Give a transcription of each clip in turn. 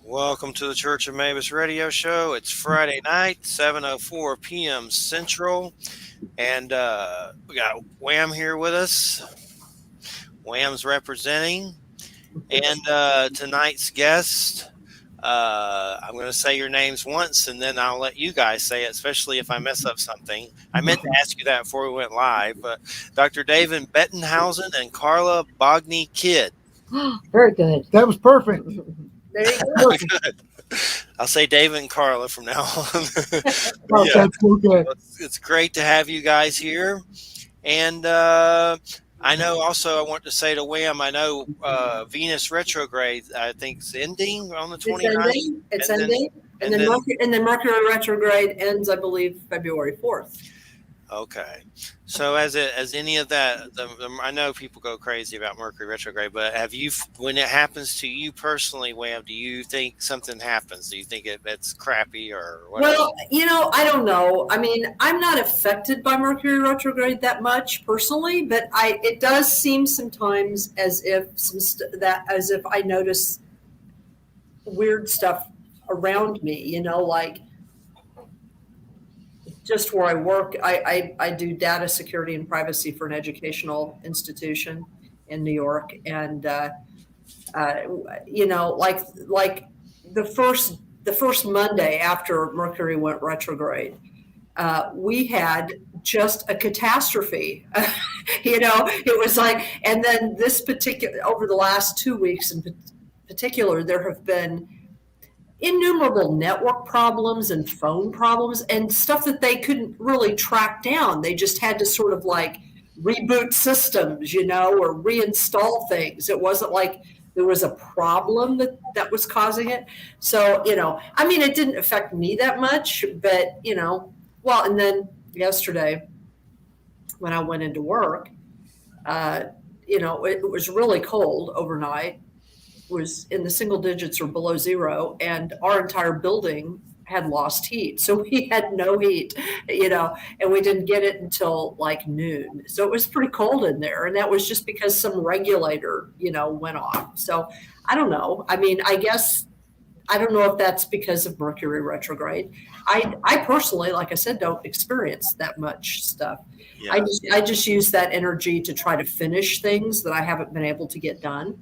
Welcome to the Church of Mabus radio show. It's Friday night, 7:04 p.m. Central, and we got Wham here with us. Wham's representing, and tonight's guest. I'm going to say your names once, and then I'll let you guys say it, especially if I mess up something. I meant to ask you that before we went live, but Dr. David Bettenhausen and Carla Bongini-Kidd. Very good. That was perfect. There you go. Good. I'll say David and Carla from now on. That's okay. It's great to have you guys here. And I know also I want to say to Wham, I know Venus retrograde, I think, is ending on the 29th. It's ending. And then Mercury retrograde ends, I believe, February 4th. Okay. So as any of that, I know people go crazy about Mercury retrograde, but when it happens to you personally, Wham, do you think something happens? Do you think it's crappy or whatever? Well, I don't know. I mean, I'm not affected by Mercury retrograde that much personally, but it does seem sometimes as if I notice weird stuff around me, like just where I work. I do data security and privacy for an educational institution in New York. And, like the first Monday after Mercury went retrograde, we had just a catastrophe. It was like, and then over the last 2 weeks in particular, there have been innumerable network problems and phone problems and stuff that they couldn't really track down. They just had to sort of like reboot systems, or reinstall things. It wasn't like there was a problem that was causing it. So, it didn't affect me that much, but, and then yesterday when I went into work, it was really cold overnight. Was in the single digits or below zero, and our entire building had lost heat. So we had no heat, and we didn't get it until like noon. So it was pretty cold in there. And that was just because some regulator, went off. So I don't know. I mean, I guess, I don't know if that's because of Mercury retrograde. I personally, like I said, don't experience that much stuff. Yeah. I just use that energy to try to finish things that I haven't been able to get done.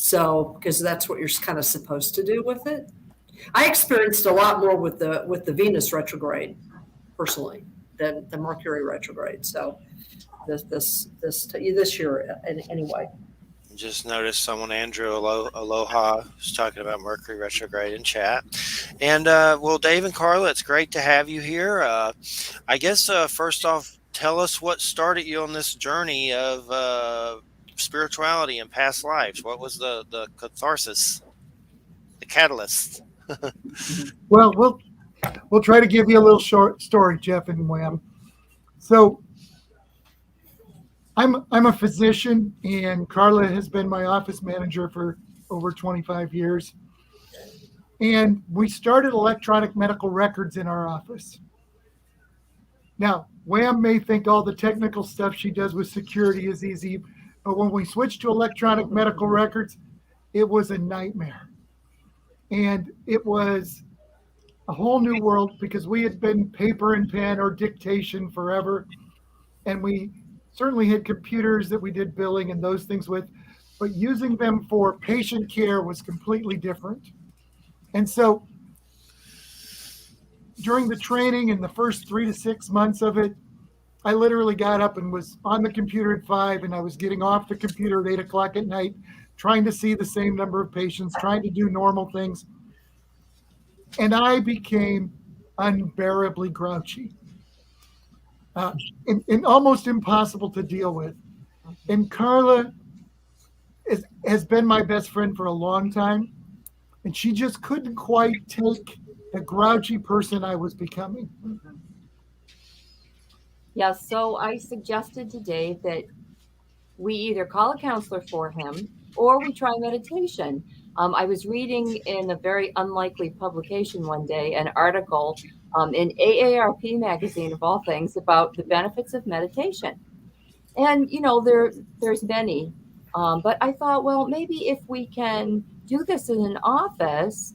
So, because that's what you're kind of supposed to do with it. I experienced a lot more with the Venus retrograde personally than the Mercury retrograde. So, this year anyway. Just noticed someone, Andrew Aloha, was talking about Mercury retrograde in chat. And Dave and Carla, it's great to have you here. I guess first off, tell us what started you on this journey of spirituality and past lives. What was the catharsis, the catalyst? Well, we'll try to give you a little short story, Jeff and Wham. So I'm a physician, and Carla has been my office manager for over 25 years. And we started electronic medical records in our office. Now, Wham may think all the technical stuff she does with security is easy, but when we switched to electronic medical records, it was a nightmare. And it was a whole new world because we had been paper and pen or dictation forever. And we certainly had computers that we did billing and those things with, but using them for patient care was completely different. And so during the training in the first 3 to 6 months of it, I literally got up and was on the computer at 5, and I was getting off the computer at 8 o'clock at night, trying to see the same number of patients, trying to do normal things. And I became unbearably grouchy and almost impossible to deal with. And Carla has been my best friend for a long time, and she just couldn't quite take the grouchy person I was becoming. Yeah, so I suggested to Dave that we either call a counselor for him or we try meditation. I was reading in a very unlikely publication one day, an article in AARP magazine, of all things, about the benefits of meditation. And, there's many. But I thought, well, maybe if we can do this in an office,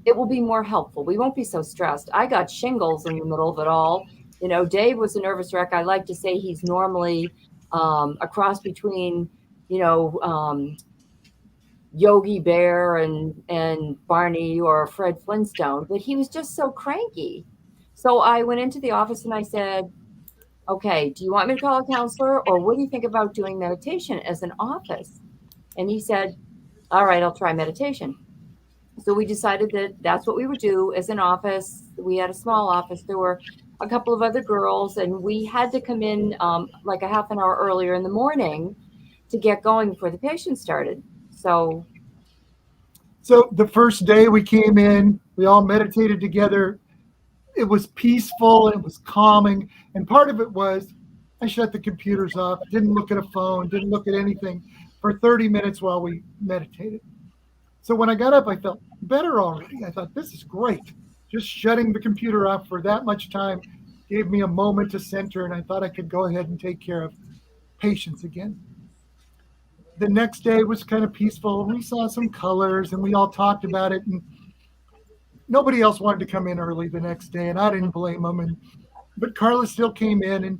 it will be more helpful. We won't be so stressed. I got shingles in the middle of it all. You know, Dave was a nervous wreck. I like to say he's normally a cross between, you know, Yogi Bear and Barney or Fred Flintstone, but he was just so cranky. So I went into the office and I said, okay, do you want me to call a counselor, or what do you think about doing meditation as an office? And he said, all right, I'll try meditation. So we decided that that's what we would do as an office. We had a small office. There were a couple of other girls, and we had to come in like a half an hour earlier in the morning to get going before the patient started. So the first day we came in, we all meditated together. It was peaceful, it was calming, and part of it was I shut the computers off, didn't look at a phone, didn't look at anything for 30 minutes while we meditated. So when I got up, I felt better already. I thought, this is great. Just shutting the computer off for that much time gave me a moment to center, and I thought I could go ahead and take care of patients again. The next day was kind of peaceful. We saw some colors, and we all talked about it, and nobody else wanted to come in early the next day, and I didn't blame them. But Carla still came in, and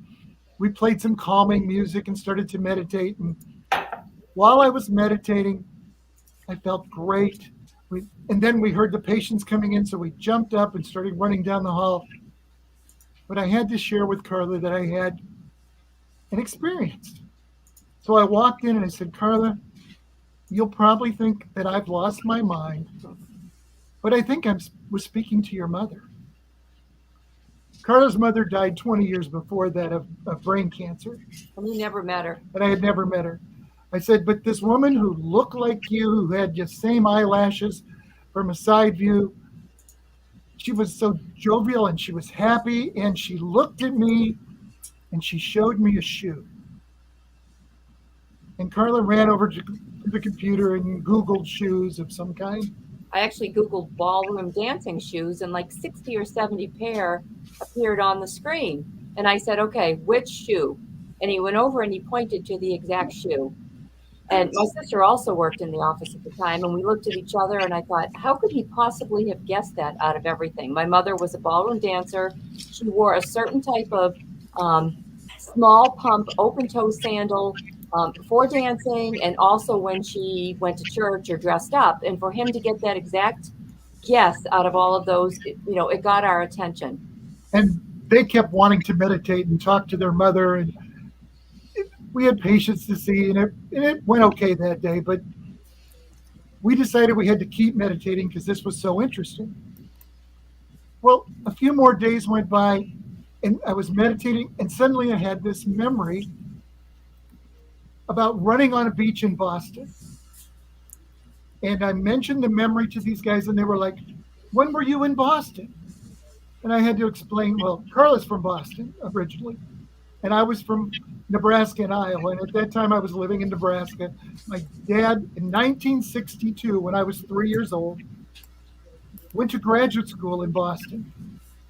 we played some calming music and started to meditate. And while I was meditating, I felt great. And then we heard the patients coming in, so we jumped up and started running down the hall. But I had to share with Carla that I had an experience. So I walked in and I said, Carla, you'll probably think that I've lost my mind, but I think I was speaking to your mother. Carla's mother died 20 years before that of brain cancer. And you never met her. And I had never met her. I said, but this woman who looked like you, who had just same eyelashes from a side view, she was so jovial and she was happy, and she looked at me and she showed me a shoe. And Carla ran over to the computer and Googled shoes of some kind. I actually Googled ballroom dancing shoes, and like 60 or 70 pair appeared on the screen. And I said, okay, which shoe? And he went over and he pointed to the exact shoe. And my sister also worked in the office at the time, and we looked at each other and I thought, how could he possibly have guessed that out of everything? My mother was a ballroom dancer. She wore a certain type of small pump, open toe sandal for dancing, and also when she went to church or dressed up. And for him to get that exact guess out of all of those, it got our attention. And they kept wanting to meditate and talk to their mother, and we had patients to see, and it went okay that day, but we decided we had to keep meditating because this was so interesting. Well, a few more days went by, and I was meditating, and suddenly I had this memory about running on a beach in Boston. And I mentioned the memory to these guys, and they were like, when were you in Boston? And I had to explain, well, Carla's from Boston originally, and I was from Nebraska and Iowa. And at that time, I was living in Nebraska. My dad, in 1962, when I was 3 years old, went to graduate school in Boston.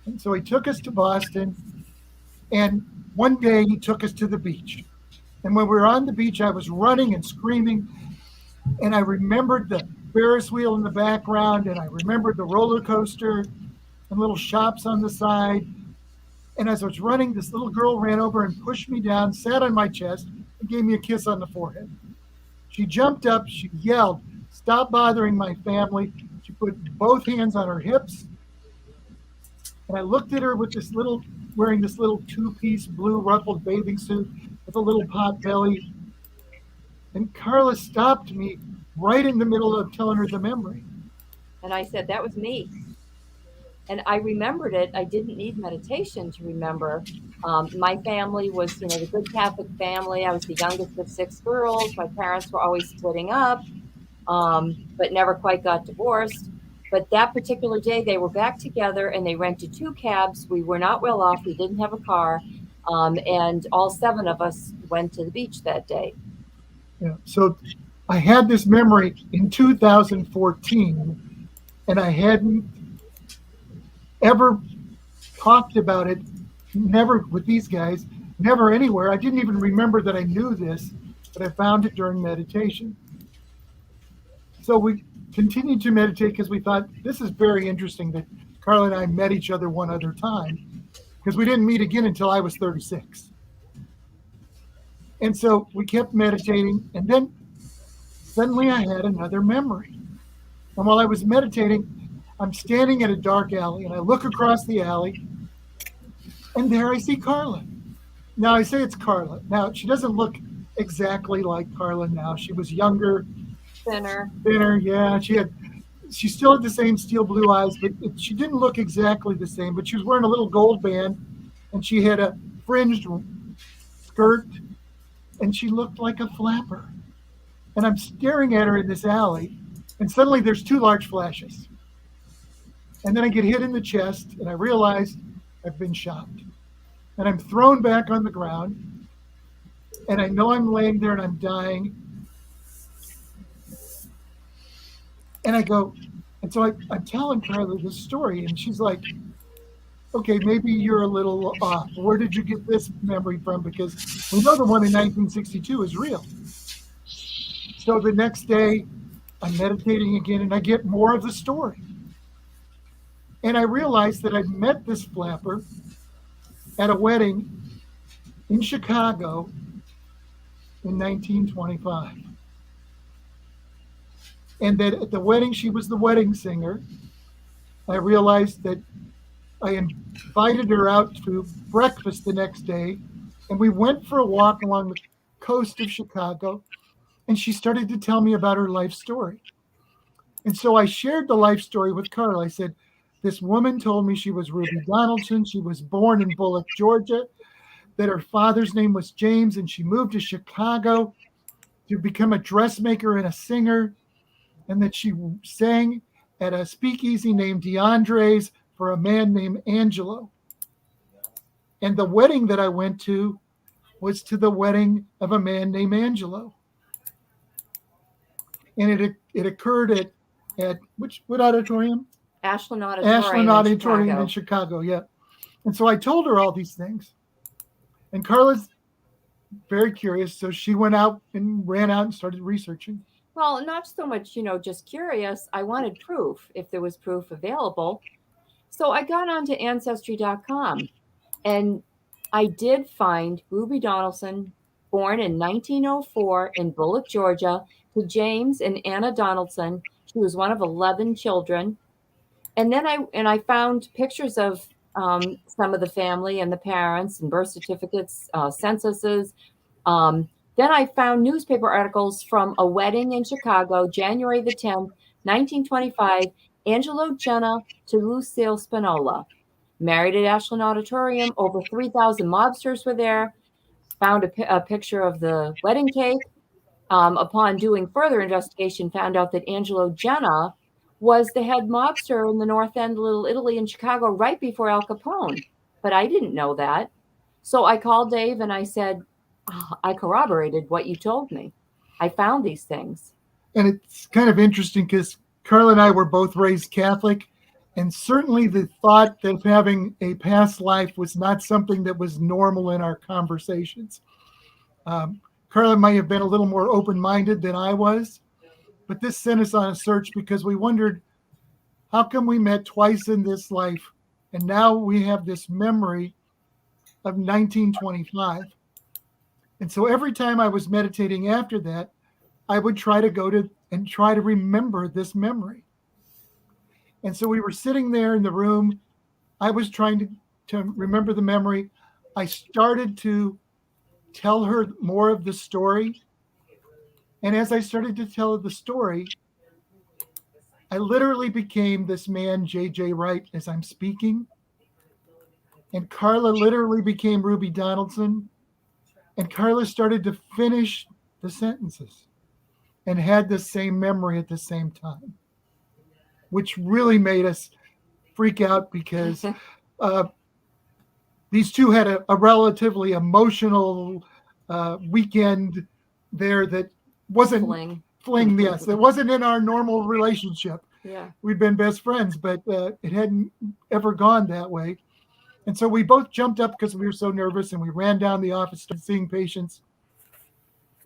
And so he took us to Boston, and one day he took us to the beach. And when we were on the beach, I was running and screaming, and I remembered the Ferris wheel in the background, and I remembered the roller coaster and little shops on the side. And as I was running, this little girl ran over and pushed me down, sat on my chest, and gave me a kiss on the forehead. She jumped up, she yelled, "Stop bothering my family." She put both hands on her hips. And I looked at her with wearing this little two-piece blue ruffled bathing suit with a little pot belly. And Carla stopped me right in the middle of telling her the memory. And I said, that was me. And I remembered it. I didn't need meditation to remember. My family was, the good Catholic family. I was the youngest of 6 girls. My parents were always splitting up, but never quite got divorced. But that particular day, they were back together, and they rented 2 cabs. We were not well off. We didn't have a car. And all 7 of us went to the beach that day. Yeah. So I had this memory in 2014, and I hadn't ever talked about it, never with these guys, never anywhere. I didn't even remember that I knew this, but I found it during meditation. So we continued to meditate because we thought this is very interesting that Carla and I met each other one other time, because we didn't meet again until I was 36. And so we kept meditating, and then suddenly I had another memory. And while I was meditating, I'm standing in a dark alley, and I look across the alley, and there I see Carla. Now I say it's Carla. Now she doesn't look exactly like Carla now. She was younger, Thinner. Yeah. She still had the same steel blue eyes, but she didn't look exactly the same. But she was wearing a little gold band, and she had a fringed skirt, and she looked like a flapper. And I'm staring at her in this alley, and suddenly there's two large flashes. And then I get hit in the chest, and I realize I've been shot. And I'm thrown back on the ground, and I know I'm laying there and I'm dying. And I go, and so I'm telling Carla this story, and she's like, okay, maybe you're a little off. Where did you get this memory from? Because we know the one in 1962 is real. So the next day, I'm meditating again, and I get more of the story. And I realized that I'd met this flapper at a wedding in Chicago in 1925. And that at the wedding, she was the wedding singer. I realized that I invited her out to breakfast the next day, and we went for a walk along the coast of Chicago, and she started to tell me about her life story. And so I shared the life story with Carla. I said, this woman told me she was Ruby Donaldson. She was born in Bullock, Georgia, that her father's name was James, and she moved to Chicago to become a dressmaker and a singer, and that she sang at a speakeasy named DeAndre's for a man named Angelo. And the wedding that I went to was to the wedding of a man named Angelo. And it occurred at what auditorium? Ashland Auditorium. Ashland Auditorium in Chicago, yeah. And so I told her all these things. And Carla's very curious, so she went out and ran out and started researching. Well, not so much, just curious. I wanted proof, if there was proof available. So I got onto Ancestry.com, and I did find Ruby Donaldson, born in 1904 in Bullock, Georgia, to James and Anna Donaldson. She was one of 11 children. And then I found pictures of some of the family and the parents, and birth certificates, censuses. Then I found newspaper articles from a wedding in Chicago, January the 10th, 1925, Angelo Jenna to Lucille Spinola. Married at Ashland Auditorium, over 3,000 mobsters were there. Found a picture of the wedding cake. Upon doing further investigation, found out that Angelo Jenna was the head mobster in the North End, Little Italy in Chicago, right before Al Capone. But I didn't know that. So I called Dave and I said, I corroborated what you told me. I found these things. And it's kind of interesting because Carla and I were both raised Catholic, and certainly the thought of having a past life was not something that was normal in our conversations. Carla might have been a little more open-minded than I was, but this sent us on a search because we wondered, how come we met twice in this life, and now we have this memory of 1925? And so every time I was meditating after that, I would try to remember this memory. And so we were sitting there in the room. I was trying to remember the memory. I started to tell her more of the story. And as I started to tell her the story, I literally became this man, J.J. Wright, as I'm speaking. And Carla literally became Ruby Donaldson. And Carla started to finish the sentences and had the same memory at the same time, which really made us freak out because these two had a relatively emotional weekend there that wasn't fling. Yes, it wasn't in our normal relationship. Yeah, we'd been best friends, but it hadn't ever gone that way. And so we both jumped up because we were so nervous, and we ran down the office, started seeing patients.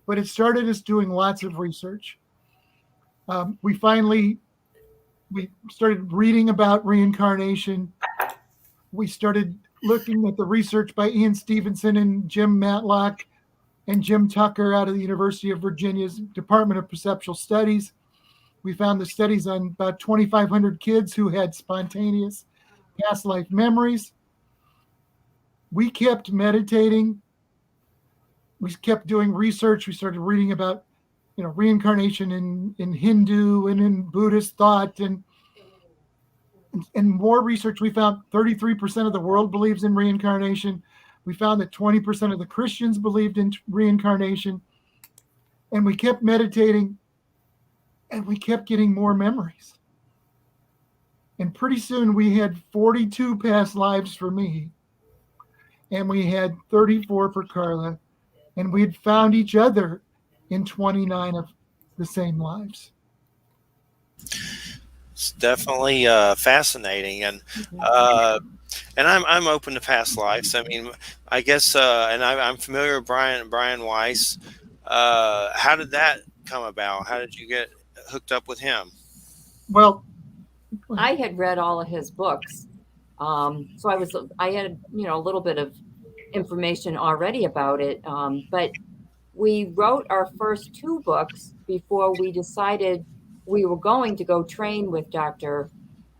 But it started us doing lots of research. We started reading about reincarnation. We started looking at the research by Ian Stevenson and Jim Matlock and Jim Tucker out of the University of Virginia's Department of Perceptual Studies. We found the studies on about 2,500 kids who had spontaneous past life memories. We kept meditating. We kept doing research. We started reading about, reincarnation in Hindu and in Buddhist thought, and more research. We found 33% of the world believes in reincarnation. We found that 20% of the Christians believed in reincarnation, and we kept meditating, and we kept getting more memories. And pretty soon we had 42 past lives for me, and we had 34 for Carla, and we had found each other in 29 of the same lives. It's definitely fascinating, and I'm open to past lives. I mean, I guess, and I'm familiar with Brian Weiss. How did that come about? How did you get hooked up with him? Well, I had read all of his books, so I had a little bit of information already about it, but we wrote our first 2 books before we decided we were going to go train with Dr.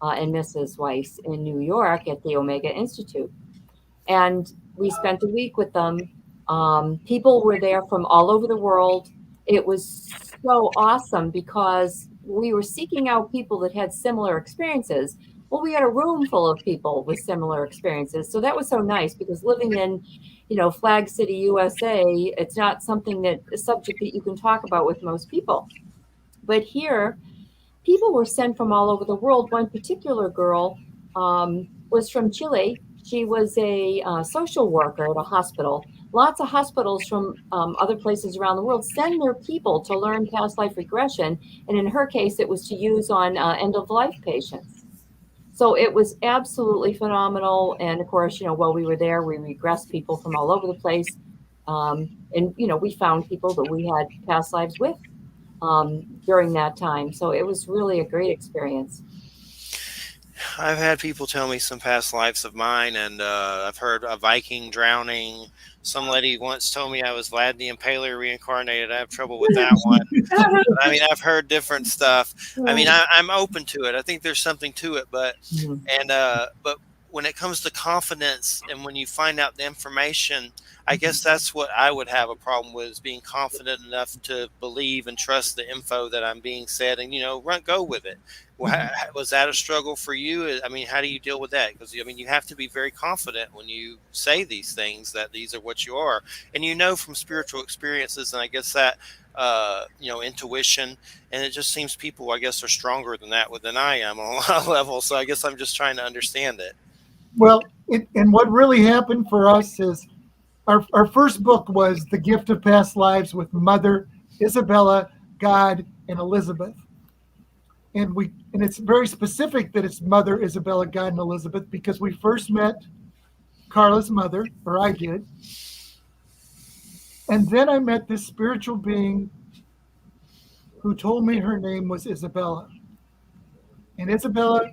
And Mrs. Weiss in New York at the Omega Institute. And we spent a week with them. People were there from all over the world. It was so awesome because we were seeking out people that had similar experiences. Well, we had a room full of people with similar experiences. So that was so nice because living in, Flag City, USA, it's not a subject that you can talk about with most people. But here, people were sent from all over the world. One particular girl was from Chile. She was a social worker at a hospital. Lots of hospitals from other places around the world send their people to learn past life regression. And in her case, it was to use on end-of-life patients. So it was absolutely phenomenal. And of course, while we were there, we regressed people from all over the place. And, we found people that we had past lives with during that time. So it was really a great experience. I've had people tell me some past lives of mine, and I've heard a Viking drowning. Some lady once told me I was Vlad the Impaler reincarnated. I have trouble with that one. I mean, I've heard different stuff. I mean, I'm open to it. I think there's something to it, but when it comes to confidence and when you find out the information, I guess that's what I would have a problem with, is being confident enough to believe and trust the info that I'm being said and, go with it. Was that a struggle for you? I mean, how do you deal with that? Because, you have to be very confident when you say these things that these are what you are. And from spiritual experiences, and I guess that, intuition, and it just seems people, I guess, are stronger than that than I am on a lot of levels. So I guess I'm just trying to understand it. Well, and what really happened for us is our first book was The Gift of Past Lives with Mother, Isabella, God, and Elizabeth. And it's very specific that it's Mother, Isabella, God, and Elizabeth, because we first met Carla's mother, or I did. And then I met this spiritual being who told me her name was Isabella. And Isabella,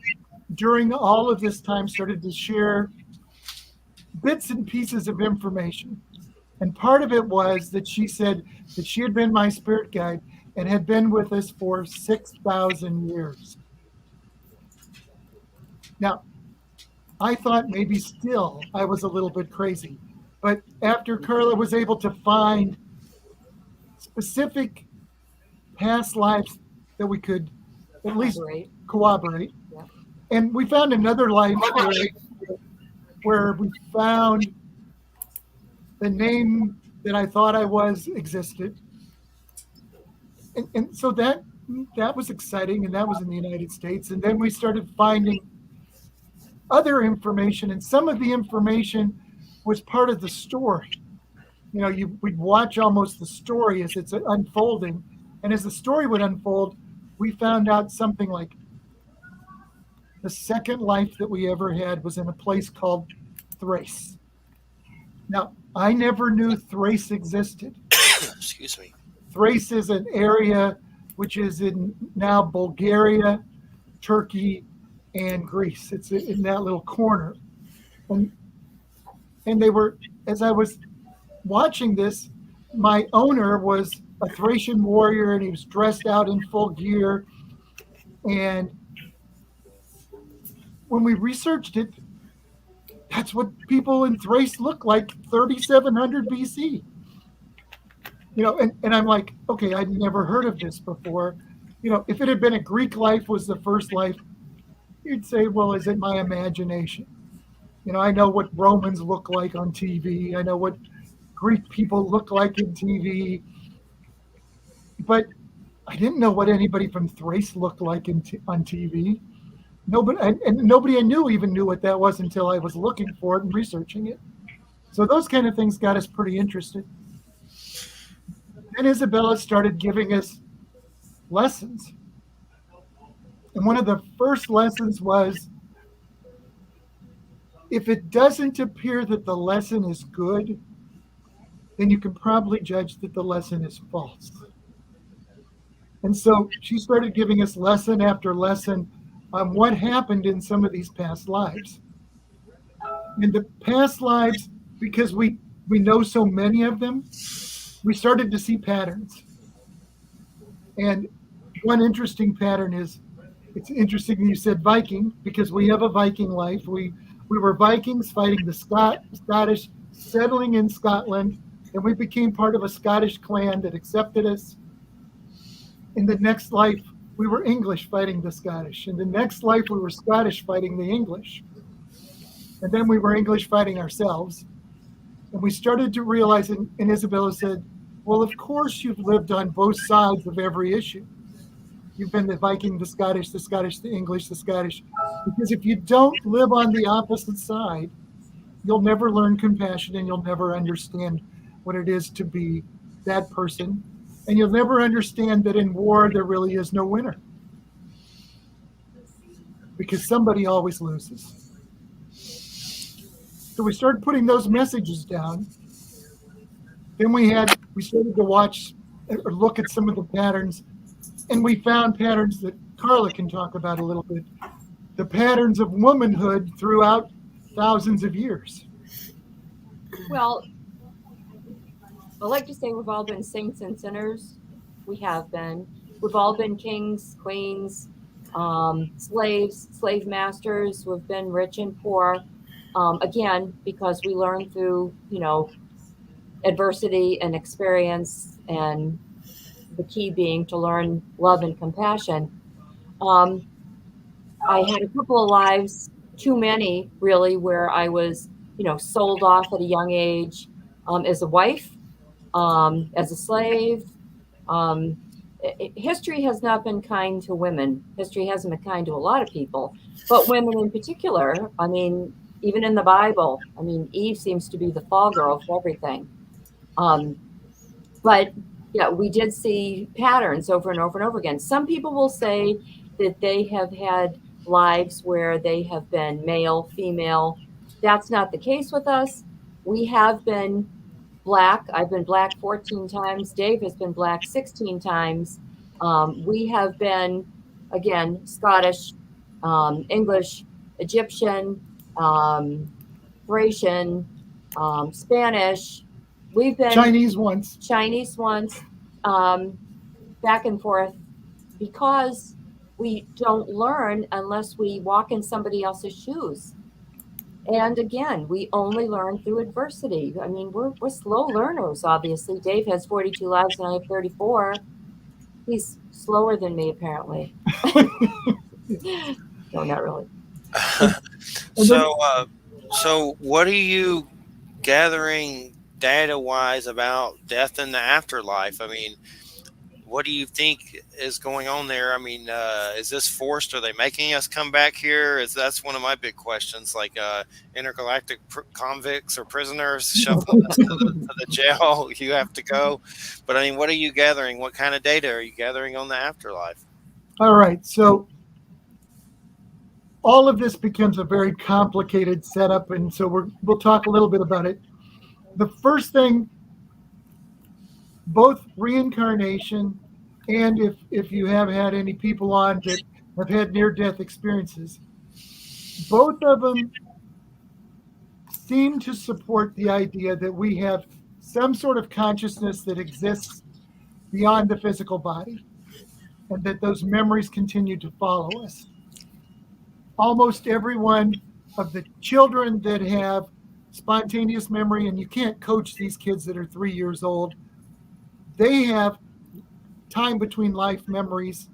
during all of this time, started to share bits and pieces of information. And part of it was that she said that she had been my spirit guide and had been with us for 6,000 years. Now, I thought maybe still I was a little bit crazy. But after Carla was able to find specific past lives that we could at least corroborate, yeah. And we found another life where we found the name that I thought I was existed. And so that was exciting, and that was in the United States. And then we started finding other information, and some of the information was part of the story. We'd watch almost the story as it's unfolding. And as the story would unfold, we found out something like the second life that we ever had was in a place called Thrace. Now, I never knew Thrace existed. Excuse me. Thrace is an area which is in now Bulgaria, Turkey, and Greece. It's in that little corner. And they were, as I was watching this, my owner was a Thracian warrior and he was dressed out in full gear. And when we researched it, that's what people in Thrace look like 3,700 BC. And I'm like, okay, I'd never heard of this before. If it had been a Greek life was the first life, you'd say, well, is it my imagination? I know what Romans look like on TV. I know what Greek people look like in TV. But I didn't know what anybody from Thrace looked like on TV. Nobody, and nobody I knew even knew what that was until I was looking for it and researching it. So those kind of things got us pretty interested. Then Isabella started giving us lessons. And one of the first lessons was, if it doesn't appear that the lesson is good, then you can probably judge that the lesson is false. And so she started giving us lesson after lesson on what happened in some of these past lives. In the past lives, because we know so many of them, we started to see patterns. And one interesting pattern is, it's interesting you said Viking, because we have a Viking life. We were Vikings fighting the Scottish, settling in Scotland, and we became part of a Scottish clan that accepted us. In the next life, we were English fighting the Scottish. In the next life, we were Scottish fighting the English. And then we were English fighting ourselves. And we started to realize, and Isabella said, well, of course you've lived on both sides of every issue. You've been the Viking, the Scottish, the English, the Scottish. Because if you don't live on the opposite side, you'll never learn compassion and you'll never understand what it is to be that person. And you'll never understand that in war, there really is no winner. Because somebody always loses. So we started putting those messages down. Then we started to watch or look at some of the patterns. And we found patterns that Carla can talk about a little bit. The patterns of womanhood throughout thousands of years. Well, I like to say we've all been saints and sinners. We have been. We've all been kings, queens, slaves, slave masters. We've been rich and poor. Again, because we learn through, adversity and experience, and the key being to learn love and compassion. I had a couple of lives, too many really, where I was, sold off at a young age, as a wife, as a slave. History has not been kind to women. History hasn't been kind to a lot of people, but women in particular. Even in the Bible, Eve seems to be the fall girl for everything. But yeah, we did see patterns over and over and over again. Some people will say that they have had lives where they have been male, female. That's not the case with us. We have been Black. I've been Black 14 times. Dave has been Black 16 times. We have been, again, Scottish, English, Egyptian, Thracian, Spanish. We've been Chinese once, back and forth, because we don't learn unless we walk in somebody else's shoes. And again, we only learn through adversity. We're slow learners, obviously. Dave has 42 lives and I have 34. He's slower than me, apparently. No, not really. So what are you gathering data-wise about death in the afterlife? What do you think is going on there? Is this forced? Are they making us come back here? That's one of my big questions, like intergalactic convicts or prisoners shuffling us to the jail. You have to go. But what are you gathering? What kind of data are you gathering on the afterlife? All right. So all of this becomes a very complicated setup. And so we'll talk a little bit about it. The first thing, both reincarnation And if you have had any people on that have had near-death experiences, both of them seem to support the idea that we have some sort of consciousness that exists beyond the physical body, and that those memories continue to follow us. Almost every one of the children that have spontaneous memory, and you can't coach these kids that are 3 years old, they have time between life memories.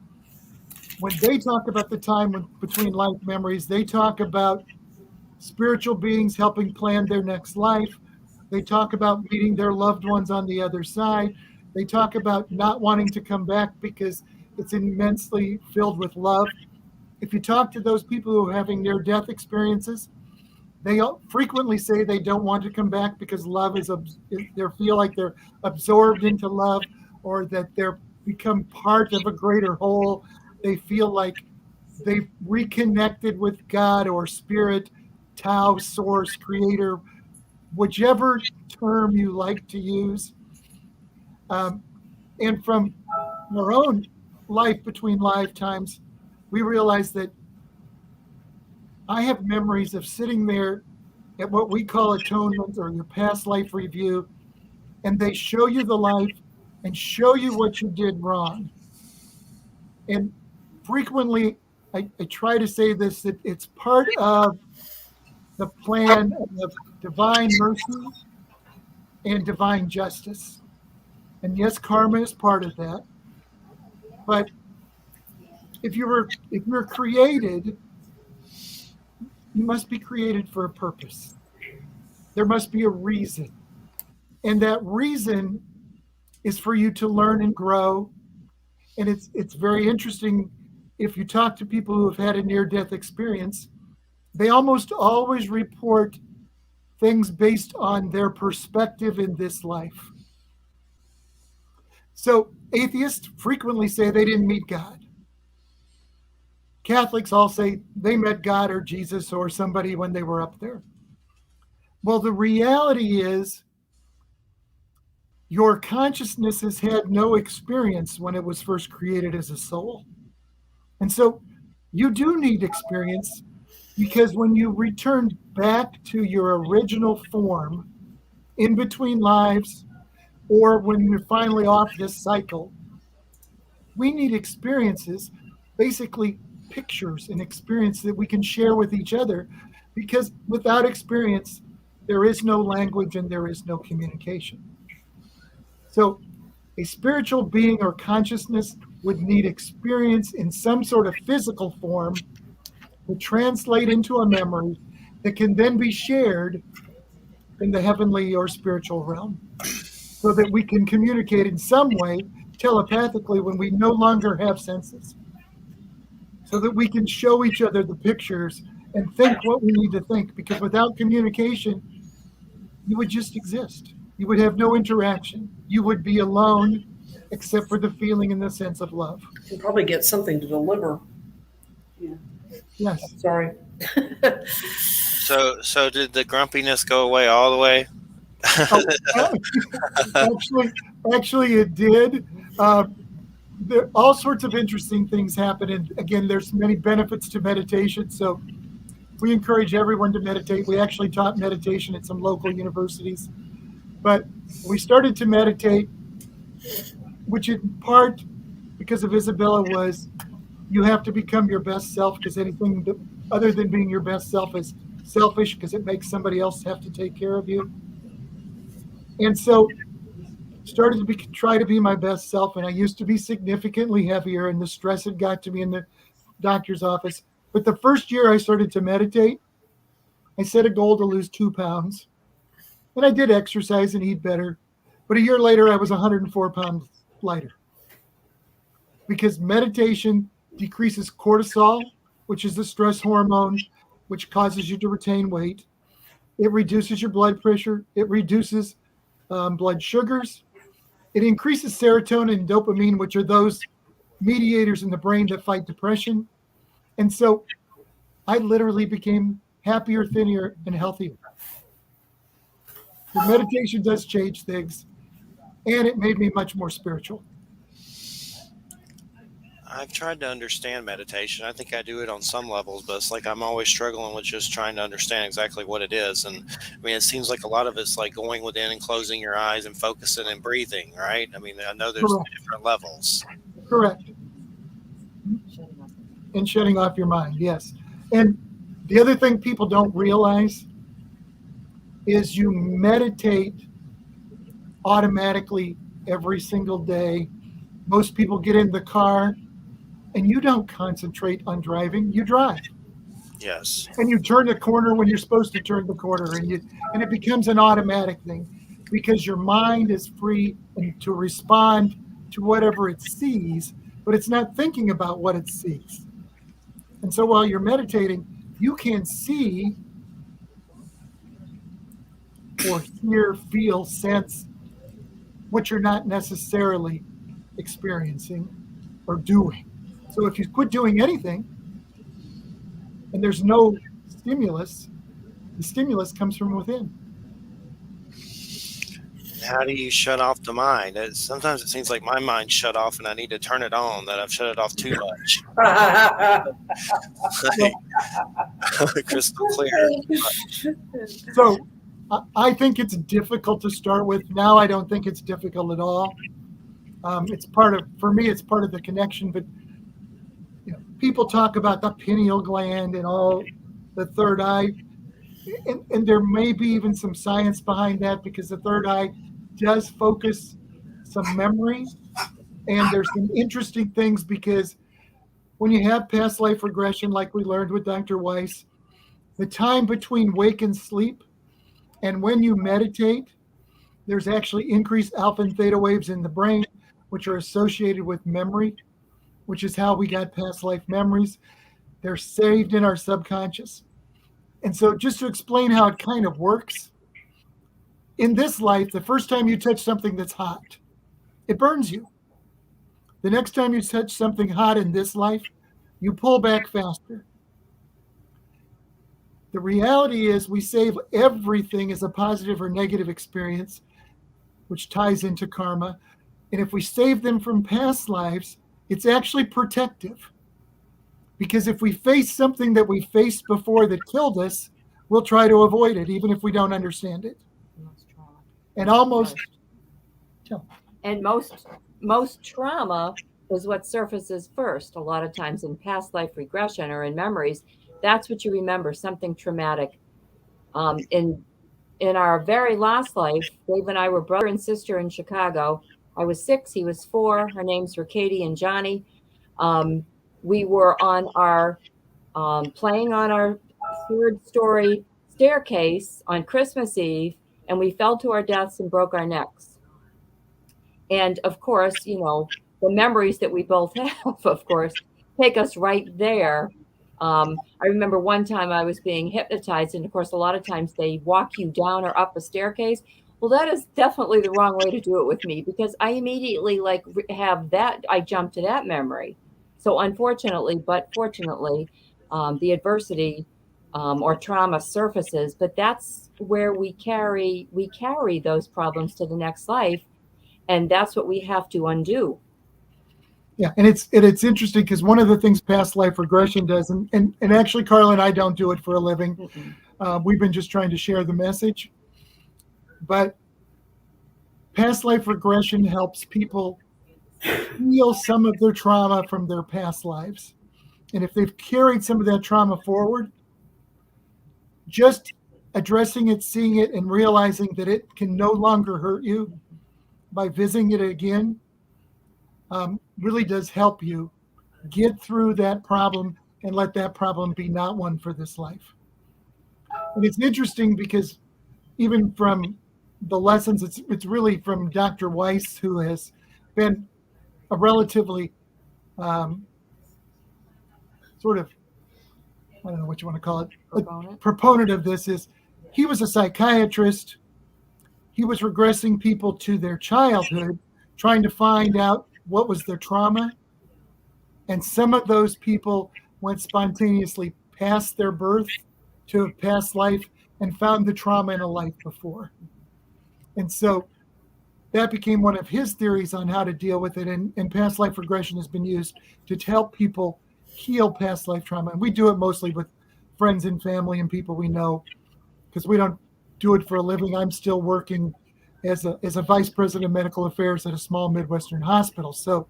When they talk about the time between life memories, they talk about spiritual beings helping plan their next life. They talk about meeting their loved ones on the other side. They talk about not wanting to come back because it's immensely filled with love. If you talk to those people who are having near-death experiences, they frequently say they don't want to come back because love is, they feel like they're absorbed into love, or that they're become part of a greater whole. They feel like they've reconnected with God or spirit, Tao, source, creator, whichever term you like to use. And from our own life between lifetimes, we realize that I have memories of sitting there at what we call atonement or your past life review, and they show you the life and show you what you did wrong. And frequently, I try to say this, that it's part of the plan of divine mercy and divine justice. And yes, karma is part of that. But if you're created, you must be created for a purpose. There must be a reason. And that reason is for you to learn and grow. And it's very interesting, if you talk to people who have had a near-death experience, they almost always report things based on their perspective in this life. So atheists frequently say they didn't meet God. Catholics all say they met God or Jesus or somebody when they were up there. Well, the reality is your consciousness has had no experience when it was first created as a soul. And so you do need experience, because when you return back to your original form in between lives, or when you're finally off this cycle, we need experiences, basically pictures and experience that we can share with each other, because without experience, there is no language and there is no communication. So a spiritual being or consciousness would need experience in some sort of physical form to translate into a memory that can then be shared in the heavenly or spiritual realm, so that we can communicate in some way telepathically when we no longer have senses, so that we can show each other the pictures and think what we need to think, because without communication, you would just exist. You would have no interaction. You would be alone, except for the feeling and the sense of love. You'll probably get something to deliver. Yes. Sorry. So did the grumpiness go away all the way? Actually, it did. There all sorts of interesting things happen, and again, there's many benefits to meditation. So we encourage everyone to meditate. We actually taught meditation at some local universities, but we started to meditate, which in part because of Isabella was, you have to become your best self, because anything other than being your best self is selfish, because it makes somebody else have to take care of you. And so started to try to be my best self, and I used to be significantly heavier, and the stress had got to me in the doctor's office. But the first year I started to meditate, I set a goal to lose 2 pounds, and I did exercise and eat better. But a year later, I was 104 pounds lighter, because meditation decreases cortisol, which is the stress hormone, which causes you to retain weight. It reduces your blood pressure. It reduces blood sugars. It increases serotonin and dopamine, which are those mediators in the brain that fight depression. And so I literally became happier, thinner, and healthier. The meditation does change things, and it made me much more spiritual. I've tried to understand meditation. I think I do it on some levels, but it's like I'm always struggling with just trying to understand exactly what it is. And I mean, it seems like a lot of it's like going within and closing your eyes and focusing and breathing, right? I mean, I know there's Correct. different levels. Correct. And shutting off your mind, yes. And the other thing people don't realize is you meditate automatically every single day. Most people get in the car and you don't concentrate on driving, you drive. Yes. And you turn the corner when you're supposed to turn the corner, and it becomes an automatic thing because your mind is free and to respond to whatever it sees, but it's not thinking about what it sees. And so while you're meditating, you can see or hear, feel, sense what you're not necessarily experiencing or doing. So if you quit doing anything and there's no stimulus, the stimulus comes from within. How do you shut off the mind? Sometimes it seems like my mind's shut off and I need to turn it on, that I've shut it off too much. Like, crystal clear. So I think it's difficult to start with. Now I don't think it's difficult at all. It's part of, for me, it's part of the connection. But people talk about the pineal gland and all, the third eye. And there may be even some science behind that because the third eye does focus some memory. And there's some interesting things because when you have past life regression, like we learned with Dr. Weiss, the time between wake and sleep and when you meditate, there's actually increased alpha and theta waves in the brain, which are associated with memory, which is how we got past life memories. They're saved in our subconscious. And so just to explain how it kind of works, in this life, the first time you touch something that's hot, it burns you. The next time you touch something hot in this life, you pull back faster. The reality is we save everything as a positive or negative experience, which ties into karma. And if we save them from past lives, it's actually protective. Because if we face something that we faced before that killed us, we'll try to avoid it, even if we don't understand it. And most trauma is what surfaces first. A lot of times in past life regression or in memories, that's what you remember, something traumatic. In our very last life, Dave and I were brother and sister in Chicago. I was 6, he was 4. Our names were Katie and Johnny. We were on our playing on our 3rd-story staircase on Christmas Eve, and we fell to our deaths and broke our necks. And of course, the memories that we both have, of course, take us right there. I remember one time I was being hypnotized, and of course, a lot of times they walk you down or up a staircase. Well, that is definitely the wrong way to do it with me because I immediately have that. I jump to that memory. So unfortunately, but fortunately, the adversity or trauma surfaces. But that's where we carry those problems to the next life, and that's what we have to undo. Yeah, and it's interesting because one of the things past life regression does, and actually Carla and I don't do it for a living. We've been just trying to share the message. But past life regression helps people heal some of their trauma from their past lives. And if they've carried some of that trauma forward, just addressing it, seeing it, and realizing that it can no longer hurt you by visiting it again really does help you get through that problem and let that problem be not one for this life. And it's interesting because even from the lessons, it's really from Dr. Weiss, who has been a relatively sort of, I don't know what you want to call it, proponent of this. Is he was a psychiatrist. He was regressing people to their childhood, trying to find out what was their trauma. And some of those people went spontaneously past their birth to a past life and found the trauma in a life before. And so that became one of his theories on how to deal with it. And past life regression has been used to help people heal past life trauma. And we do it mostly with friends and family and people we know, because we don't do it for a living. I'm still working as a vice president of medical affairs at a small Midwestern hospital. So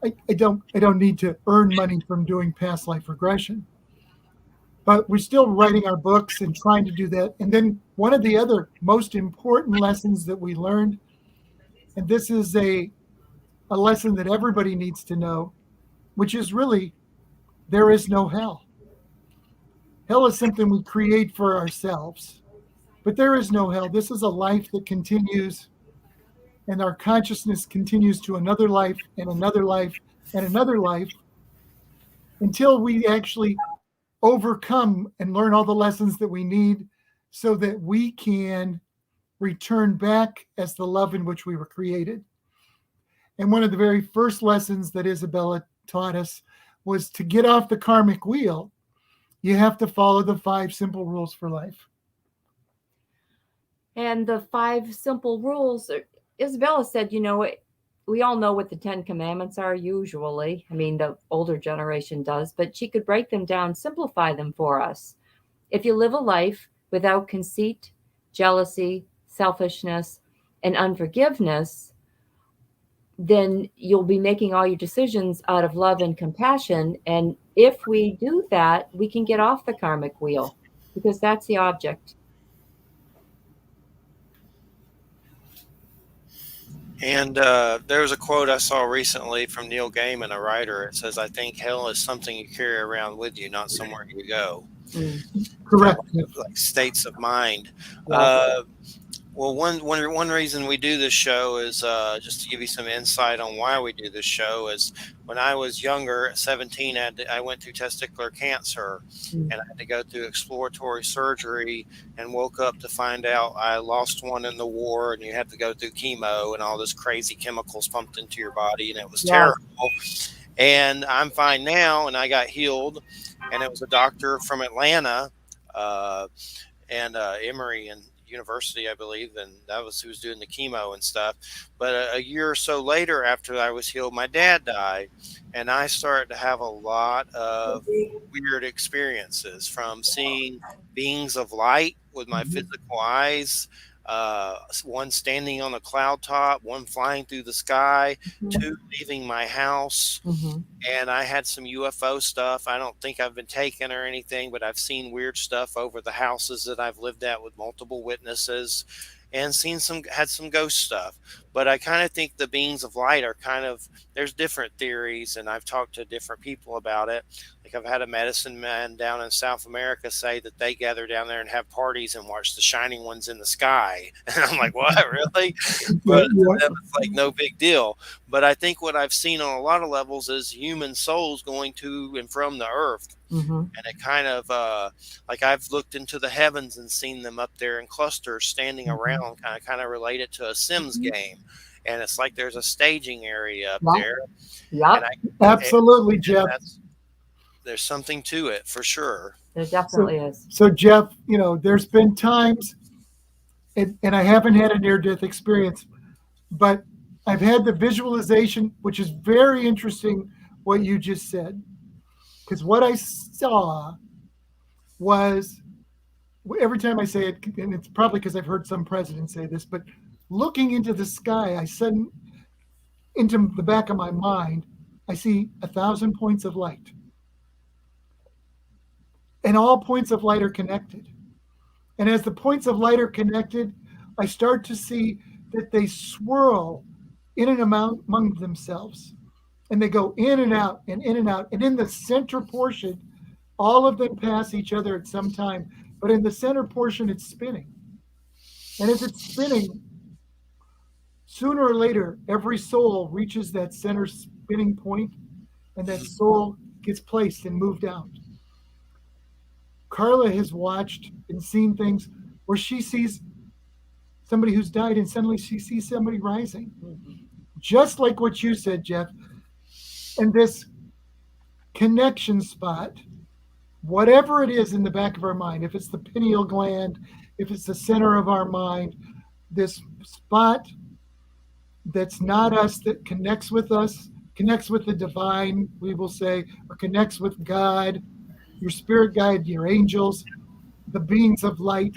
I don't need to earn money from doing past life regression. But we're still writing our books and trying to do that. And then one of the other most important lessons that we learned, and this is a lesson that everybody needs to know, which is really, there is no hell. Hell is something we create for ourselves, but there is no hell. This is a life that continues, and our consciousness continues to another life and another life and another life until we actually overcome and learn all the lessons that we need so that we can return back as the love in which we were created. And one of the very first lessons that Isabella taught us was to get off the karmic wheel, you have to follow the 5 simple rules for life. And the 5 simple rules, Isabella said, we all know what the 10 commandments are usually. I mean, the older generation does, but she could break them down, simplify them for us. If you live a life without conceit, jealousy, selfishness, and unforgiveness, then you'll be making all your decisions out of love and compassion. And if we do that, we can get off the karmic wheel, because that's the object. And there was a quote I saw recently from Neil Gaiman, a writer. It says, "I think hell is something you carry around with you, not somewhere you go." Correct. Like states of mind. Yeah. Well, one reason we do this show is just to give you some insight on why we do this show is when I was younger, at 17, I went through testicular cancer, and I had to go through exploratory surgery, and woke up to find out I lost one in the war, and you had to go through chemo and all this crazy chemicals pumped into your body, and it was terrible. And I'm fine now, and I got healed, and it was a doctor from Atlanta, and Emory and University, I believe, and that was who was doing the chemo and stuff. But a year or so later, after I was healed, my dad died, and I started to have a lot of weird experiences, from seeing beings of light with my physical eyes, one standing on a cloud top, one flying through the sky, 2 leaving my house. And I had some UFO stuff. I don't think I've been taken or anything, but I've seen weird stuff over the houses that I've lived at with multiple witnesses, and had some ghost stuff. But I kind of think the beings of light are there's different theories, and I've talked to different people about it. Like, I've had a medicine man down in South America say that they gather down there and have parties and watch the shining ones in the sky. And I'm like, what, really? But it's like no big deal. But I think what I've seen on a lot of levels is human souls going to and from the earth. And it kind of like, I've looked into the heavens and seen them up there in clusters standing around, kind of related to a Sims game. And it's like there's a staging area up there. Yeah, absolutely, Jeff. There's something to it for sure. There definitely is. So Jeff, there's been times, and I haven't had a near-death experience, but I've had the visualization, which is very interesting what you just said. Because what I saw was, every time I say it, and it's probably because I've heard some presidents say this, but looking into the sky, I said, into the back of my mind, I see 1,000 points of light. And all points of light are connected. And as the points of light are connected, I start to see that they swirl in and among themselves. And they go in and out and in and out. And in the center portion, all of them pass each other at some time. But in the center portion, it's spinning. And as it's spinning, sooner or later, every soul reaches that center spinning point, and that soul gets placed and moved out. Carla has watched and seen things where she sees somebody who's died, and suddenly she sees somebody rising. Just like what you said, Jeff. And this connection spot, whatever it is in the back of our mind, if it's the pineal gland, if it's the center of our mind, this spot that's not us, that connects with us, connects with the divine, we will say, or connects with God, your spirit guide, your angels, the beings of light.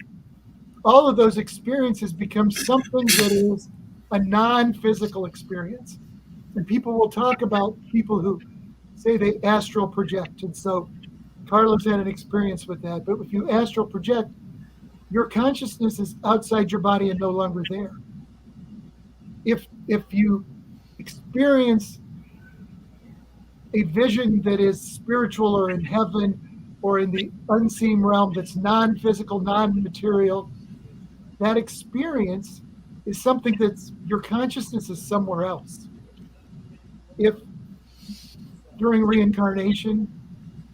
All of those experiences become something that is a non-physical experience. And people will talk about people who say they astral project. And so Carla's had an experience with that. But if you astral project, your consciousness is outside your body and no longer there. If you experience a vision that is spiritual or in heaven or in the unseen realm that's non-physical, non-material, that experience is something that's your consciousness is somewhere else. If during reincarnation,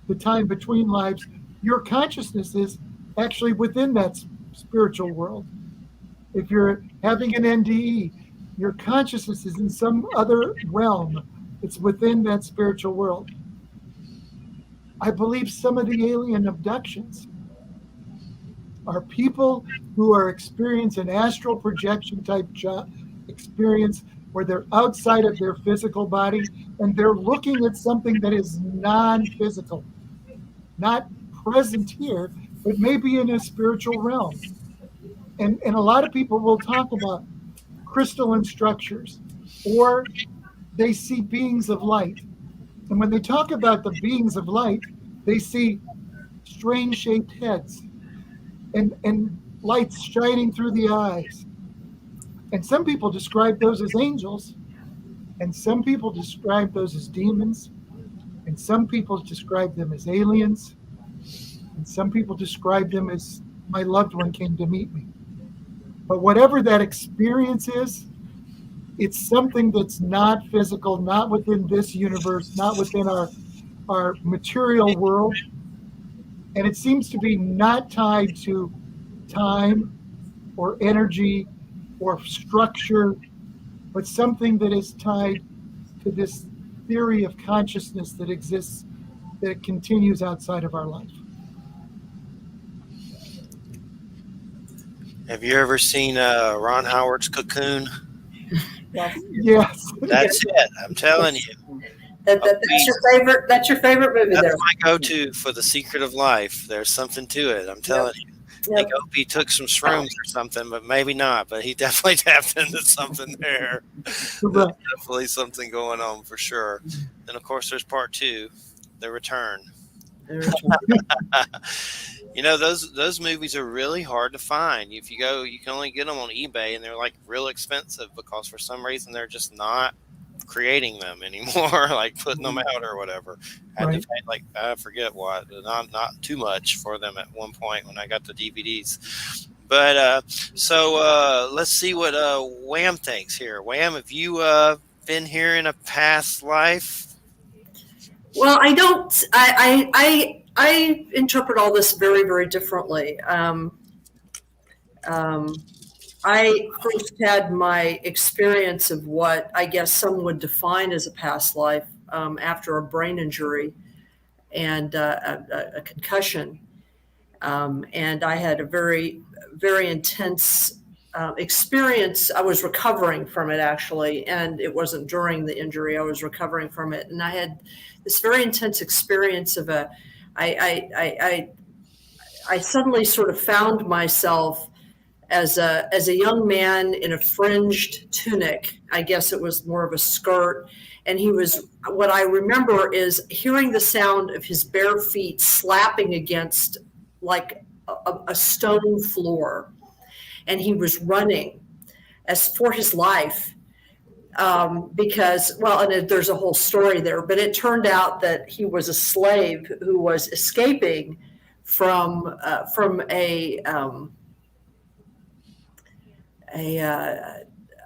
the time between lives, your consciousness is actually within that spiritual world. If you're having an NDE, your consciousness is in some other realm. It's within that spiritual world. I believe some of the alien abductions are people who are experiencing astral projection type experience where they're outside of their physical body and they're looking at something that is non-physical, not present here, but maybe in a spiritual realm. And a lot of people will talk about crystalline structures, or they see beings of light. And when they talk about the beings of light, they see strange shaped heads and lights shining through the eyes. And some people describe those as angels, and some people describe those as demons, and some people describe them as aliens, and some people describe them as my loved one came to meet me. But whatever that experience is, it's something that's not physical, not within this universe, not within our material world. And it seems to be not tied to time or energy or structure, but something that is tied to this theory of consciousness that exists, that continues outside of our life. Have you ever seen Ron Howard's Cocoon? Yes. That's it. I'm telling you. That's your favorite. That's your favorite movie. That's there. my go-to for The Secret of Life. There's something to it. I'm telling you. I think Opie took some shrooms or something, but maybe not. But he definitely tapped into something there. There's definitely something going on for sure. And of course, there's part 2, The Return. You know, those movies are really hard to find. If you go, you can only get them on eBay, and they're like real expensive because for some reason they're just not creating them anymore, like putting them out or whatever. I had to pay like I forget what, not too much for them at one point when I got the DVDs. But so let's see what Wham thinks here. Wham, have you been here in a past life? Well, I don't. I interpret all this very, very differently. I first had my experience of what I guess some would define as a past life after a brain injury and a concussion. And I had a very, very intense experience. I was recovering from it, actually, and it wasn't during the injury. I was recovering from it. And I had this very intense experience of I suddenly sort of found myself as a young man in a fringed tunic. I guess it was more of a skirt. And he was, what I remember is hearing the sound of his bare feet slapping against like a stone floor. And he was running as for his life because, well, and there's a whole story there, but it turned out that he was a slave who was escaping from a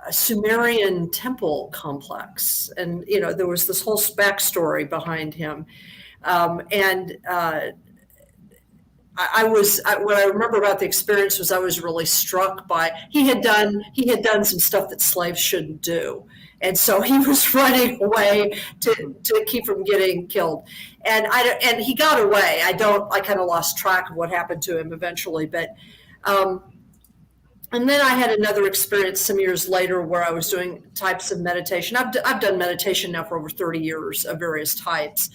Sumerian temple complex. And, you know, there was this whole backstory behind him. What I remember about the experience was I was really struck by, he had done some stuff that slaves shouldn't do. And so he was running away to keep from getting killed. And he got away. I kind of lost track of what happened to him eventually, but And then I had another experience some years later where I was doing types of meditation. I've done meditation now for over 30 years of various types.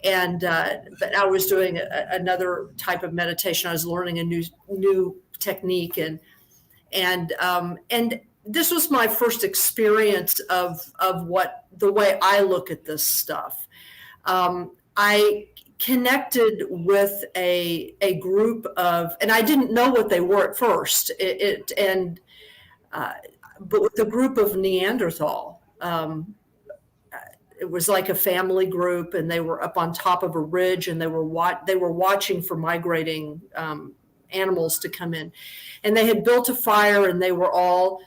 And but I was doing another type of meditation. I was learning a new technique, and this was my first experience of what the way I look at this stuff. I connected with a group of, and I didn't know what they were at first. But with a group of Neanderthal. It was like a family group, and they were up on top of a ridge, and they were watching for migrating animals to come in, and they had built a fire, and they were all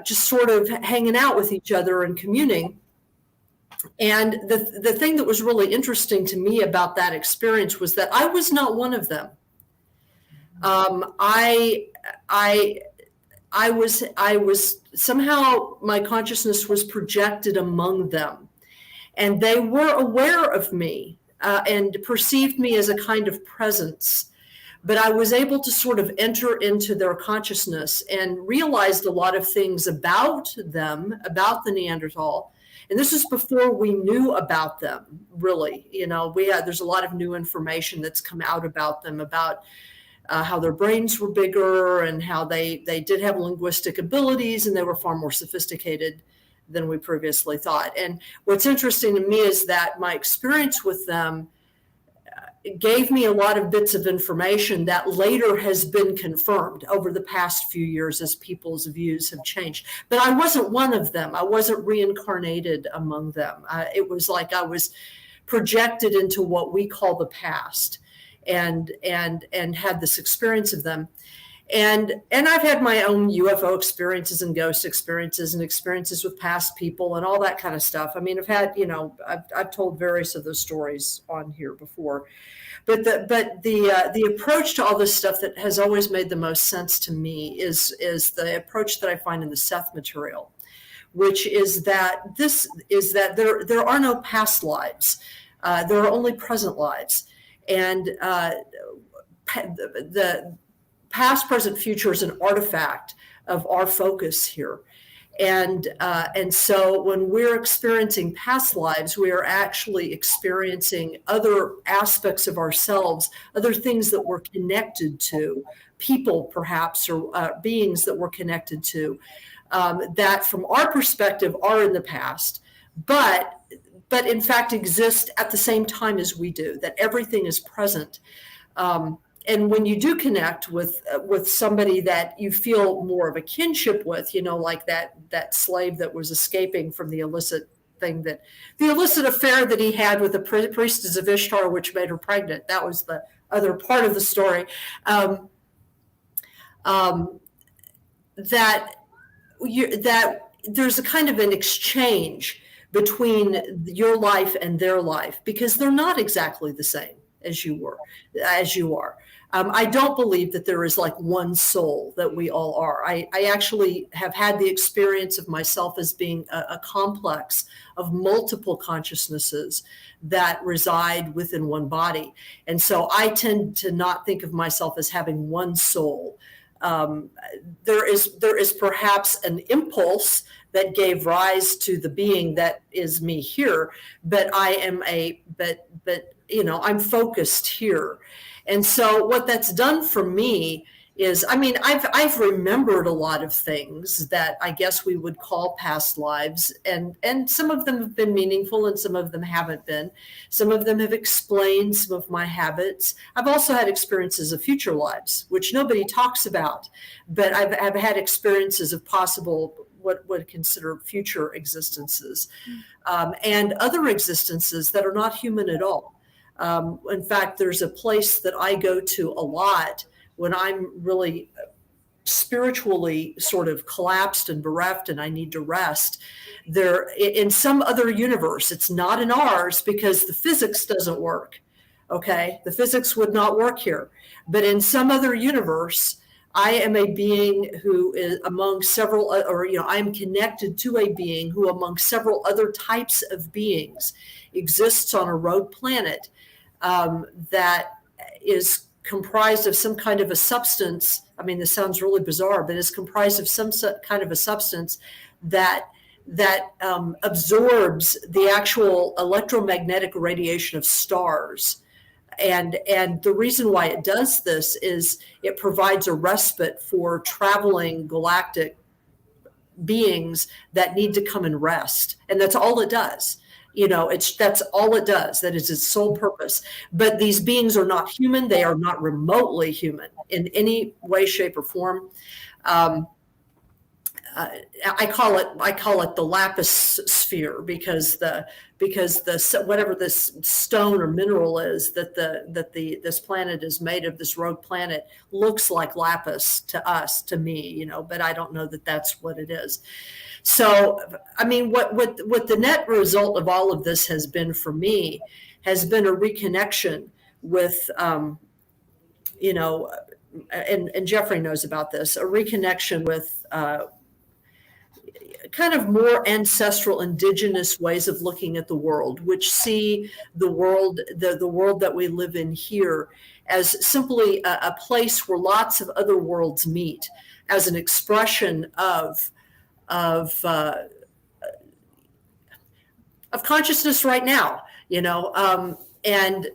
just sort of hanging out with each other and communing. And the thing that was really interesting to me about that experience was that I was not one of them. I was somehow, my consciousness was projected among them, and they were aware of me and perceived me as a kind of presence. But I was able to sort of enter into their consciousness and realized a lot of things about them, about the Neanderthal. And this is before we knew about them, really. There's a lot of new information that's come out about them, about how their brains were bigger and how they did have linguistic abilities, and they were far more sophisticated than we previously thought. And what's interesting to me is that my experience with them gave me a lot of bits of information that later has been confirmed over the past few years as people's views have changed. But I wasn't one of them. I wasn't reincarnated among them. It was like I was projected into what we call the past, and had this experience of them. And I've had my own UFO experiences and ghost experiences and experiences with past people and all that kind of stuff. I mean, I've had, I've told various of those stories on here before. But the approach to all this stuff that has always made the most sense to me is the approach that I find in the Seth material, which is that there are no past lives. There are only present lives. And the past, present, future is an artifact of our focus here. And so when we're experiencing past lives, we are actually experiencing other aspects of ourselves, other things that we're connected to, people perhaps, or beings that we're connected to, that from our perspective are in the past, but in fact exist at the same time as we do, that everything is present. And when you do connect with somebody that you feel more of a kinship with, like that slave that was escaping from the illicit affair that he had with the priestess of Ishtar, which made her pregnant. That was the other part of the story. That there's a kind of an exchange between your life and their life, because they're not exactly the same as you are. I don't believe that there is like one soul that we all are. I actually have had the experience of myself as being a complex of multiple consciousnesses that reside within one body. And so I tend to not think of myself as having one soul. There is perhaps an impulse that gave rise to the being that is me here, but I'm focused here. And so what that's done for me is, I've remembered a lot of things that I guess we would call past lives, and some of them have been meaningful and some of them haven't been. Some of them have explained some of my habits. I've also had experiences of future lives, which nobody talks about, but I've had experiences of possible what would consider future existences, and other existences that are not human at all. In fact, there's a place that I go to a lot when I'm really spiritually sort of collapsed and bereft and I need to rest. There, in some other universe, it's not in ours because the physics doesn't work. Okay, the physics would not work here. But in some other universe, I am a being who is among several, I am connected to a being who among several other types of beings exists on a rogue planet that is comprised of some kind of a substance I mean, this sounds really bizarre, but is comprised of some kind of a substance that absorbs the actual electromagnetic radiation of stars. And the reason why it does this is it provides a respite for traveling galactic beings that need to come and rest. And that's all it does. That's all it does. That is its sole purpose. But these beings are not human. They are not remotely human in any way, shape, or form. I call it the lapis sphere because whatever this stone or mineral is that this planet is made of, this rogue planet, looks like lapis to us, to me, but I don't know that that's what it is. So, I mean, what the net result of all of this has been for me has been a reconnection with, and Jeffrey knows about this, a reconnection with kind of more ancestral, indigenous ways of looking at the world, which see the world, the world that we live in here, as simply a place where lots of other worlds meet, as an expression of consciousness right now, and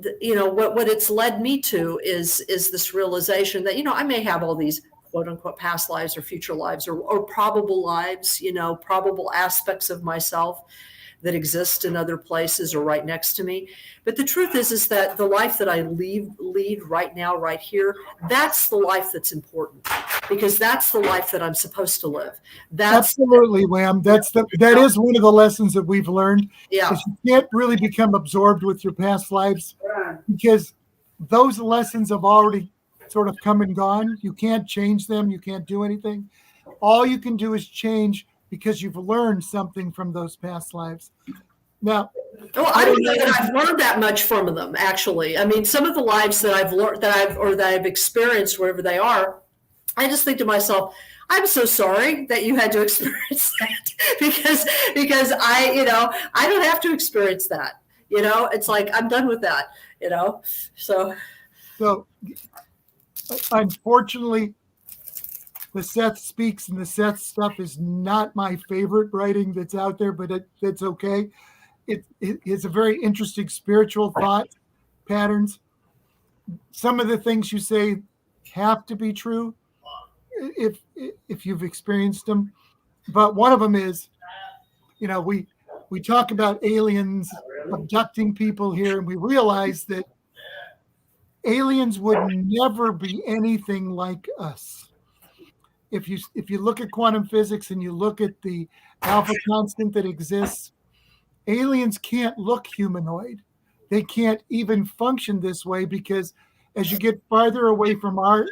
what it's led me to is this realization that I may have all these quote unquote past lives or future lives or probable lives, probable aspects of myself that exist in other places or right next to me. But the truth is that the life that I lead right now, right here, that's the life that's important, because that's the life that I'm supposed to live. Absolutely, Wham. That is one of the lessons that we've learned. Yeah. You can't really become absorbed with your past lives because those lessons have already sort of come and gone. You can't change them. You can't do anything. All you can do is change because you've learned something from those past lives. Now, I don't know that I've learned that much from them, actually. I mean, some of the lives that I've learned, that I've experienced, wherever they are, I just think to myself, I'm so sorry that you had to experience that because I don't have to experience that. It's like I'm done with that. So unfortunately, the Seth Speaks and the Seth stuff is not my favorite writing that's out there, but it's okay. It's a very interesting spiritual thought patterns. Some of the things you say have to be true if you've experienced them, but one of them is, we talk about aliens abducting people here, and we realize that aliens would never be anything like us. If you look at quantum physics and you look at the alpha constant that exists, aliens can't look humanoid. They can't even function this way because as you get farther away from our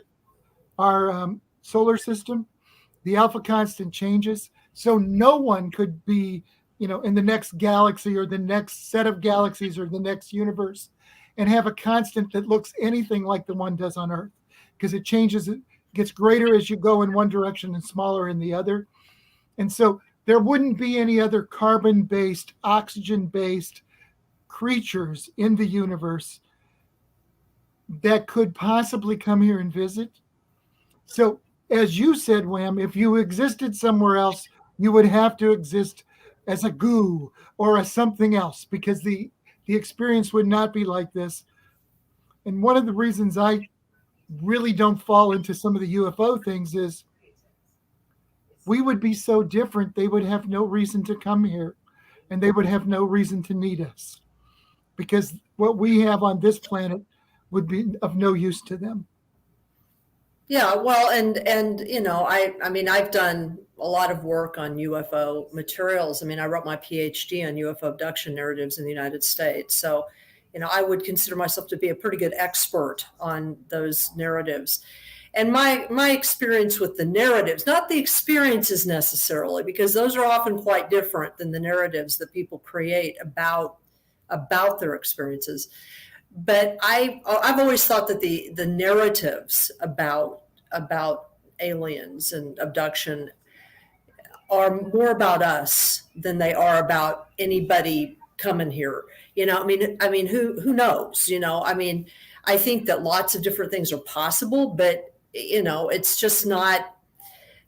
solar system, the alpha constant changes. So no one could be, in the next galaxy or the next set of galaxies or the next universe and have a constant that looks anything like the one does on Earth, because it changes, it gets greater as you go in one direction and smaller in the other. And so there wouldn't be any other carbon-based, oxygen-based creatures in the universe that could possibly come here and visit. So as you said, Wham, if you existed somewhere else, you would have to exist as a goo or as something else, because the experience would not be like this. And one of the reasons I really don't fall into some of the UFO things is we would be so different, they would have no reason to come here and they would have no reason to need us, because what we have on this planet would be of no use to them. Yeah, well, and I mean, I've done a lot of work on UFO materials. I mean, I wrote my PhD on UFO abduction narratives in the United States. So, I would consider myself to be a pretty good expert on those narratives. And my experience with the narratives, not the experiences necessarily, because those are often quite different than the narratives that people create about their experiences. But I've always thought that the narratives about aliens and abduction are more about us than they are about anybody coming here. I mean, who knows? I mean, I think that lots of different things are possible, but it's just not,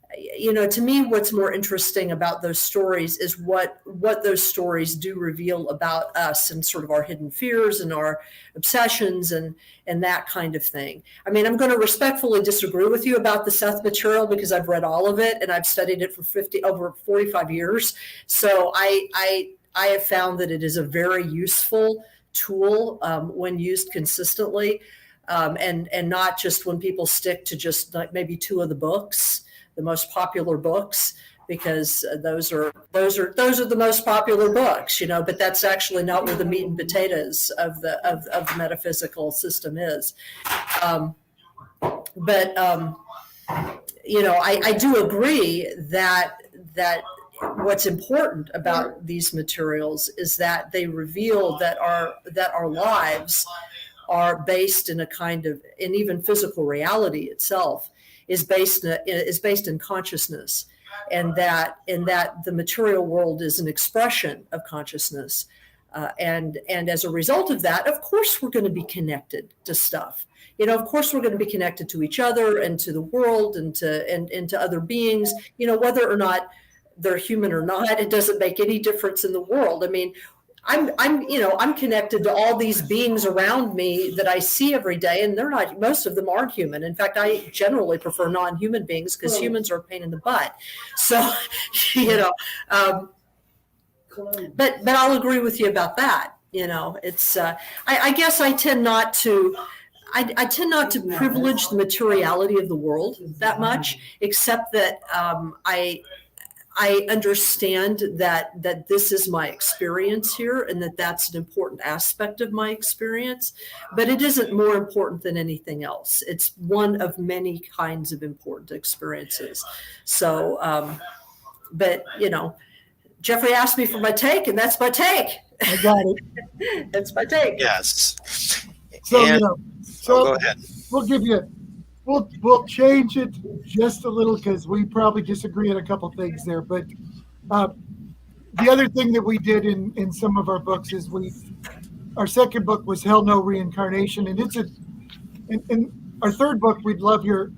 to me, what's more interesting about those stories is what those stories do reveal about us and sort of our hidden fears and our obsessions and that kind of thing. I mean, I'm going to respectfully disagree with you about the Seth material because I've read all of it and I've studied it for over 45 years. So I have found that it is a very useful tool when used consistently, and not just when people stick to just like maybe two of the books, the most popular books, because those are the most popular books, but that's actually not where the meat and potatoes of the metaphysical system is. I do agree that what's important about these materials is that they reveal that our lives are based in a kind of, and even physical reality itself is based in consciousness, and that the material world is an expression of consciousness, and as a result of that, of course, we're going to be connected to stuff. Of course, we're going to be connected to each other and to the world and to other beings. Whether or not they're human or not, it doesn't make any difference in the world. I mean, I'm connected to all these beings around me that I see every day, and most of them aren't human. In fact, I generally prefer non-human beings because humans are a pain in the butt. So, but I'll agree with you about that. It's, I guess I tend not to privilege the materiality of the world that much, except that, I understand that this is my experience here and that's an important aspect of my experience, but it isn't more important than anything else. It's one of many kinds of important experiences. So, but Jeffrey asked me for my take, and that's my take. I got it. That's my take. Yes. So, go ahead. We'll change it just a little because we probably disagree on a couple things there. But the other thing that we did in some of our books is our second book was Hell No Reincarnation, and in our third book we'd love your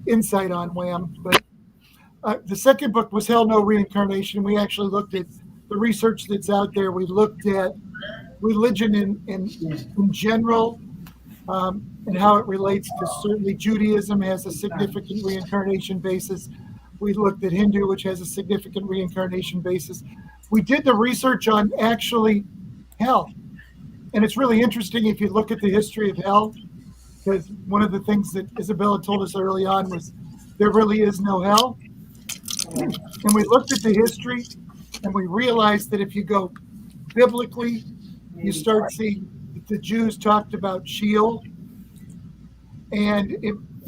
insight on, Wham. But the second book was Hell No Reincarnation. We actually looked at the research that's out there. We looked at religion in general. And how it relates to, certainly Judaism has a significant reincarnation basis. We looked at Hindu, which has a significant reincarnation basis. We did the research on actually hell. And it's really interesting if you look at the history of hell, because one of the things that Isabella told us early on was there really is no hell. And we looked at the history and we realized that if you go biblically, you start seeing that the Jews talked about Sheol. And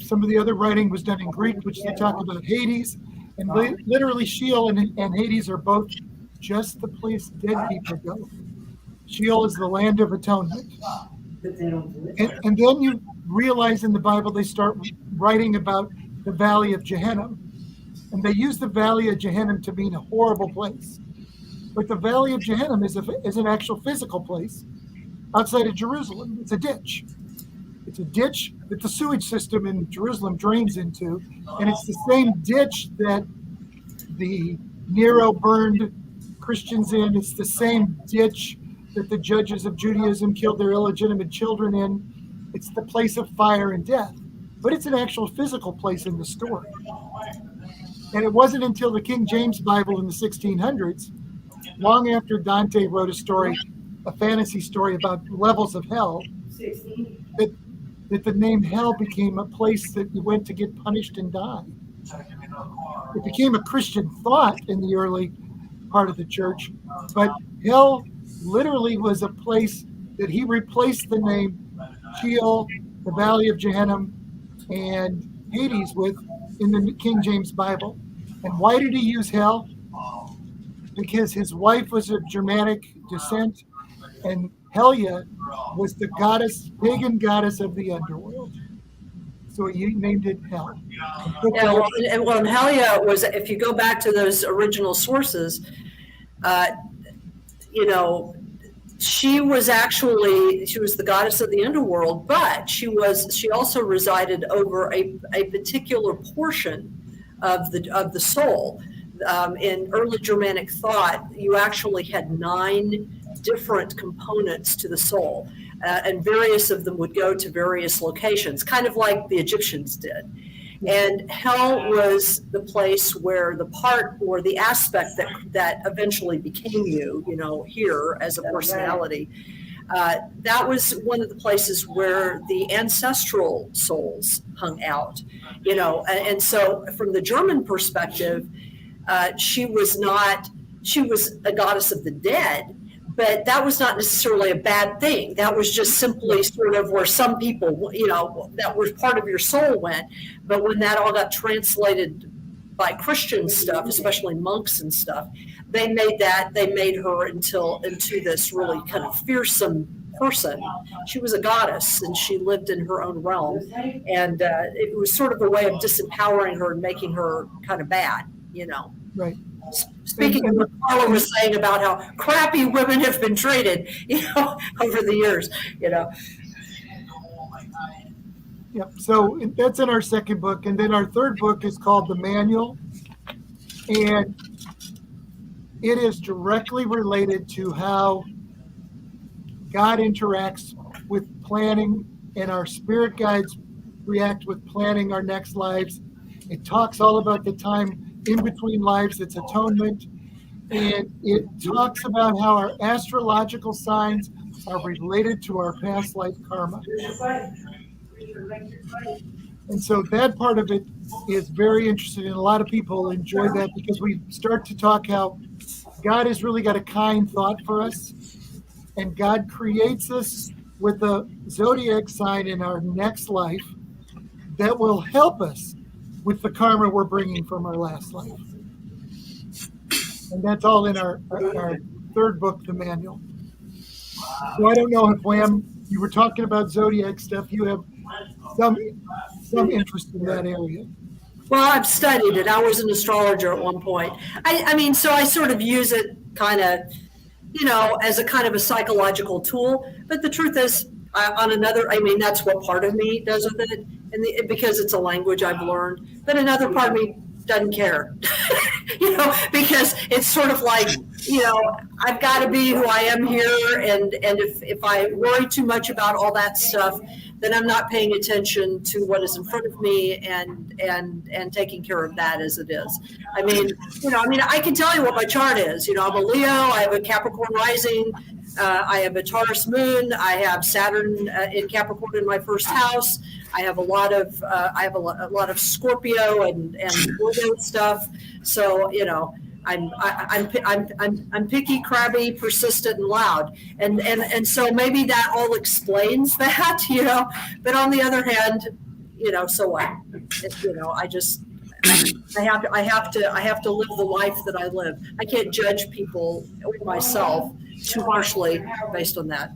some of the other writing was done in Greek, which they talk about Hades. And literally Sheol and Hades are both just the place dead people go. Sheol is the land of atonement. And then you realize in the Bible they start writing about the Valley of Gehenna. And they use the Valley of Gehenna to mean a horrible place. But the Valley of Gehenna is an actual physical place outside of Jerusalem. It's a ditch. It's a ditch that the sewage system in Jerusalem drains into, and it's the same ditch that the Nero burned Christians in. It's the same ditch that the judges of Judaism killed their illegitimate children in. It's the place of fire and death, but it's an actual physical place in the story. And it wasn't until the King James Bible in the 1600s, long after Dante wrote a fantasy story about levels of hell, that the name hell became a place that you went to get punished and die. It became a Christian thought in the early part of the church, but hell literally was a place that he replaced the name Sheol, the Valley of Gehenna, and Hades with in the King James Bible. And why did he use hell? Because his wife was of Germanic descent, and Helia was the pagan goddess of the underworld. So he named it Hell. Yeah, and Helia was, if you go back to those original sources, She was the goddess of the underworld, but she also resided over a particular portion of the soul. In early Germanic thought, you actually had 9 different components to the soul, and various of them would go to various locations, kind of like the Egyptians did. And hell was the place where the part or the aspect that eventually became you, here as a personality, that was one of the places where the ancestral souls hung out, and so from the German perspective, she was a goddess of the dead, but that was not necessarily a bad thing. That was just simply sort of where some people, that was part of your soul went. But when that all got translated by Christian stuff, especially monks and stuff, they made her into this really kind of fearsome person. She was a goddess and she lived in her own realm. And it was sort of a way of disempowering her and making her kind of bad, Right. Speaking of what Carla was saying about how crappy women have been treated, over the years, Yep. So that's in our second book. And then our third book is called The Manual. And it is directly related to how God interacts with planning, and our spirit guides react with planning our next lives. It talks all about the time in between lives, it's atonement, and it talks about how our astrological signs are related to our past life karma. And so that part of it is very interesting, and a lot of people enjoy that because we start to talk how God has really got a kind thought for us, and God creates us with a zodiac sign in our next life that will help us with the karma we're bringing from our last life. And that's all in our third book, The Manual. So I don't know if, Wham, you were talking about zodiac stuff. You have some interest in that area. Well, I've studied it. I was an astrologer at one point. I mean, so I sort of use it kind of, as a kind of a psychological tool. But the truth is, that's what part of me does with it, and because it's a language I've learned. But another part of me doesn't care, because it's sort of like, I've got to be who I am here, and if I worry too much about all that stuff, then I'm not paying attention to what is in front of me and taking care of that as it is. I can tell you what my chart is. I'm a Leo. I have a Capricorn rising. I have a Taurus moon. I have Saturn in Capricorn in my first house. I have a lot of Scorpio and Virgo stuff. So I'm picky, crabby, persistent, and loud, and so maybe that all explains that, But on the other hand, so what? I have to live the life that I live. I can't judge people or myself too harshly based on that.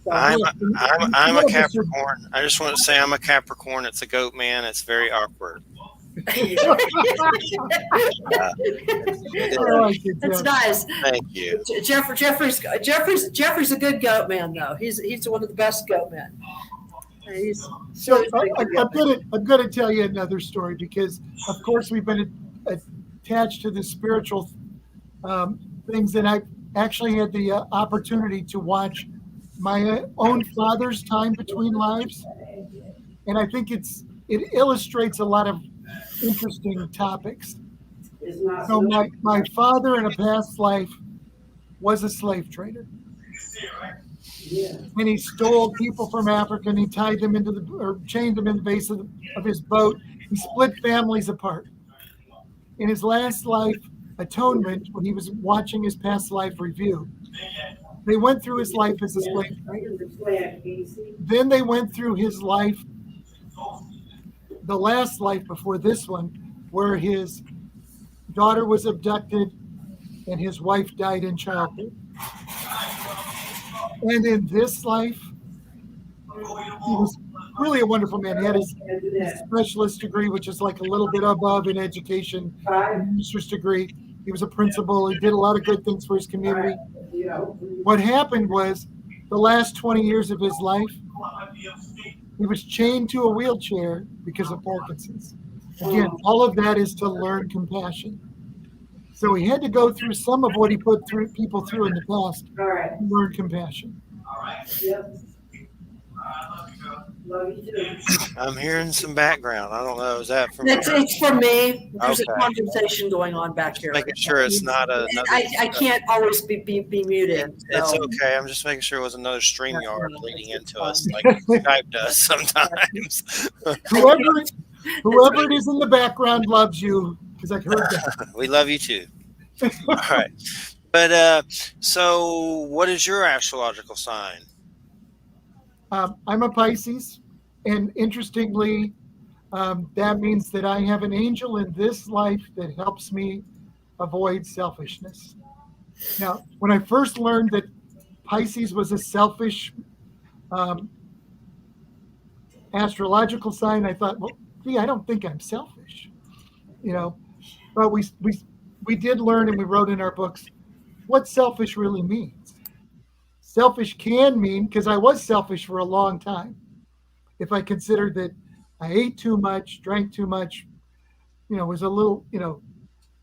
So, I'm a Capricorn. I just want to say I'm a Capricorn. It's a goat man. It's very awkward. That's nice. Thank you. Jeffrey's a good goat man, though. He's one of the best goat men. So I'm going to tell you another story because, of course, we've been attached to the spiritual things, and I actually had the opportunity to watch my own father's time between lives, and I think it illustrates a lot of interesting topics. So my father in a past life was a slave trader. And he stole people from Africa and he tied them chained them in the base of his boat. He split families apart. In his last life atonement, when he was watching his past life review, they went through his life as a slave trader. Then they went through his life, the last life before this one, where his daughter was abducted and his wife died in childbirth. And in this life, he was really a wonderful man. He had his specialist degree, which is like a little bit above in education, a master's degree. He was a principal. He did a lot of good things for his community. What happened was the last 20 years of his life, he was chained to a wheelchair because of Parkinson's. Again, all of that is to learn compassion. So he had to go through some of what he put through people through in the past to learn compassion. I'm hearing some background. I don't know. Is that from? It's from me. There's a Okay. conversation going on back here. Making sure it's not another. I can't always be muted. It's So. okay. I'm just making sure it was another StreamYard leading into us like Skype does sometimes. Whoever it is in the background loves you, because I heard that. We love you too. All right. But so what is your astrological sign? I'm a Pisces, and interestingly, that means that I have an angel in this life that helps me avoid selfishness. Now, when I first learned that Pisces was a selfish astrological sign, I thought, well, gee, I don't think I'm selfish, But we did learn, and we wrote in our books what selfish really means. Selfish can mean, because I was selfish for a long time. If I considered that I ate too much, drank too much, was a little,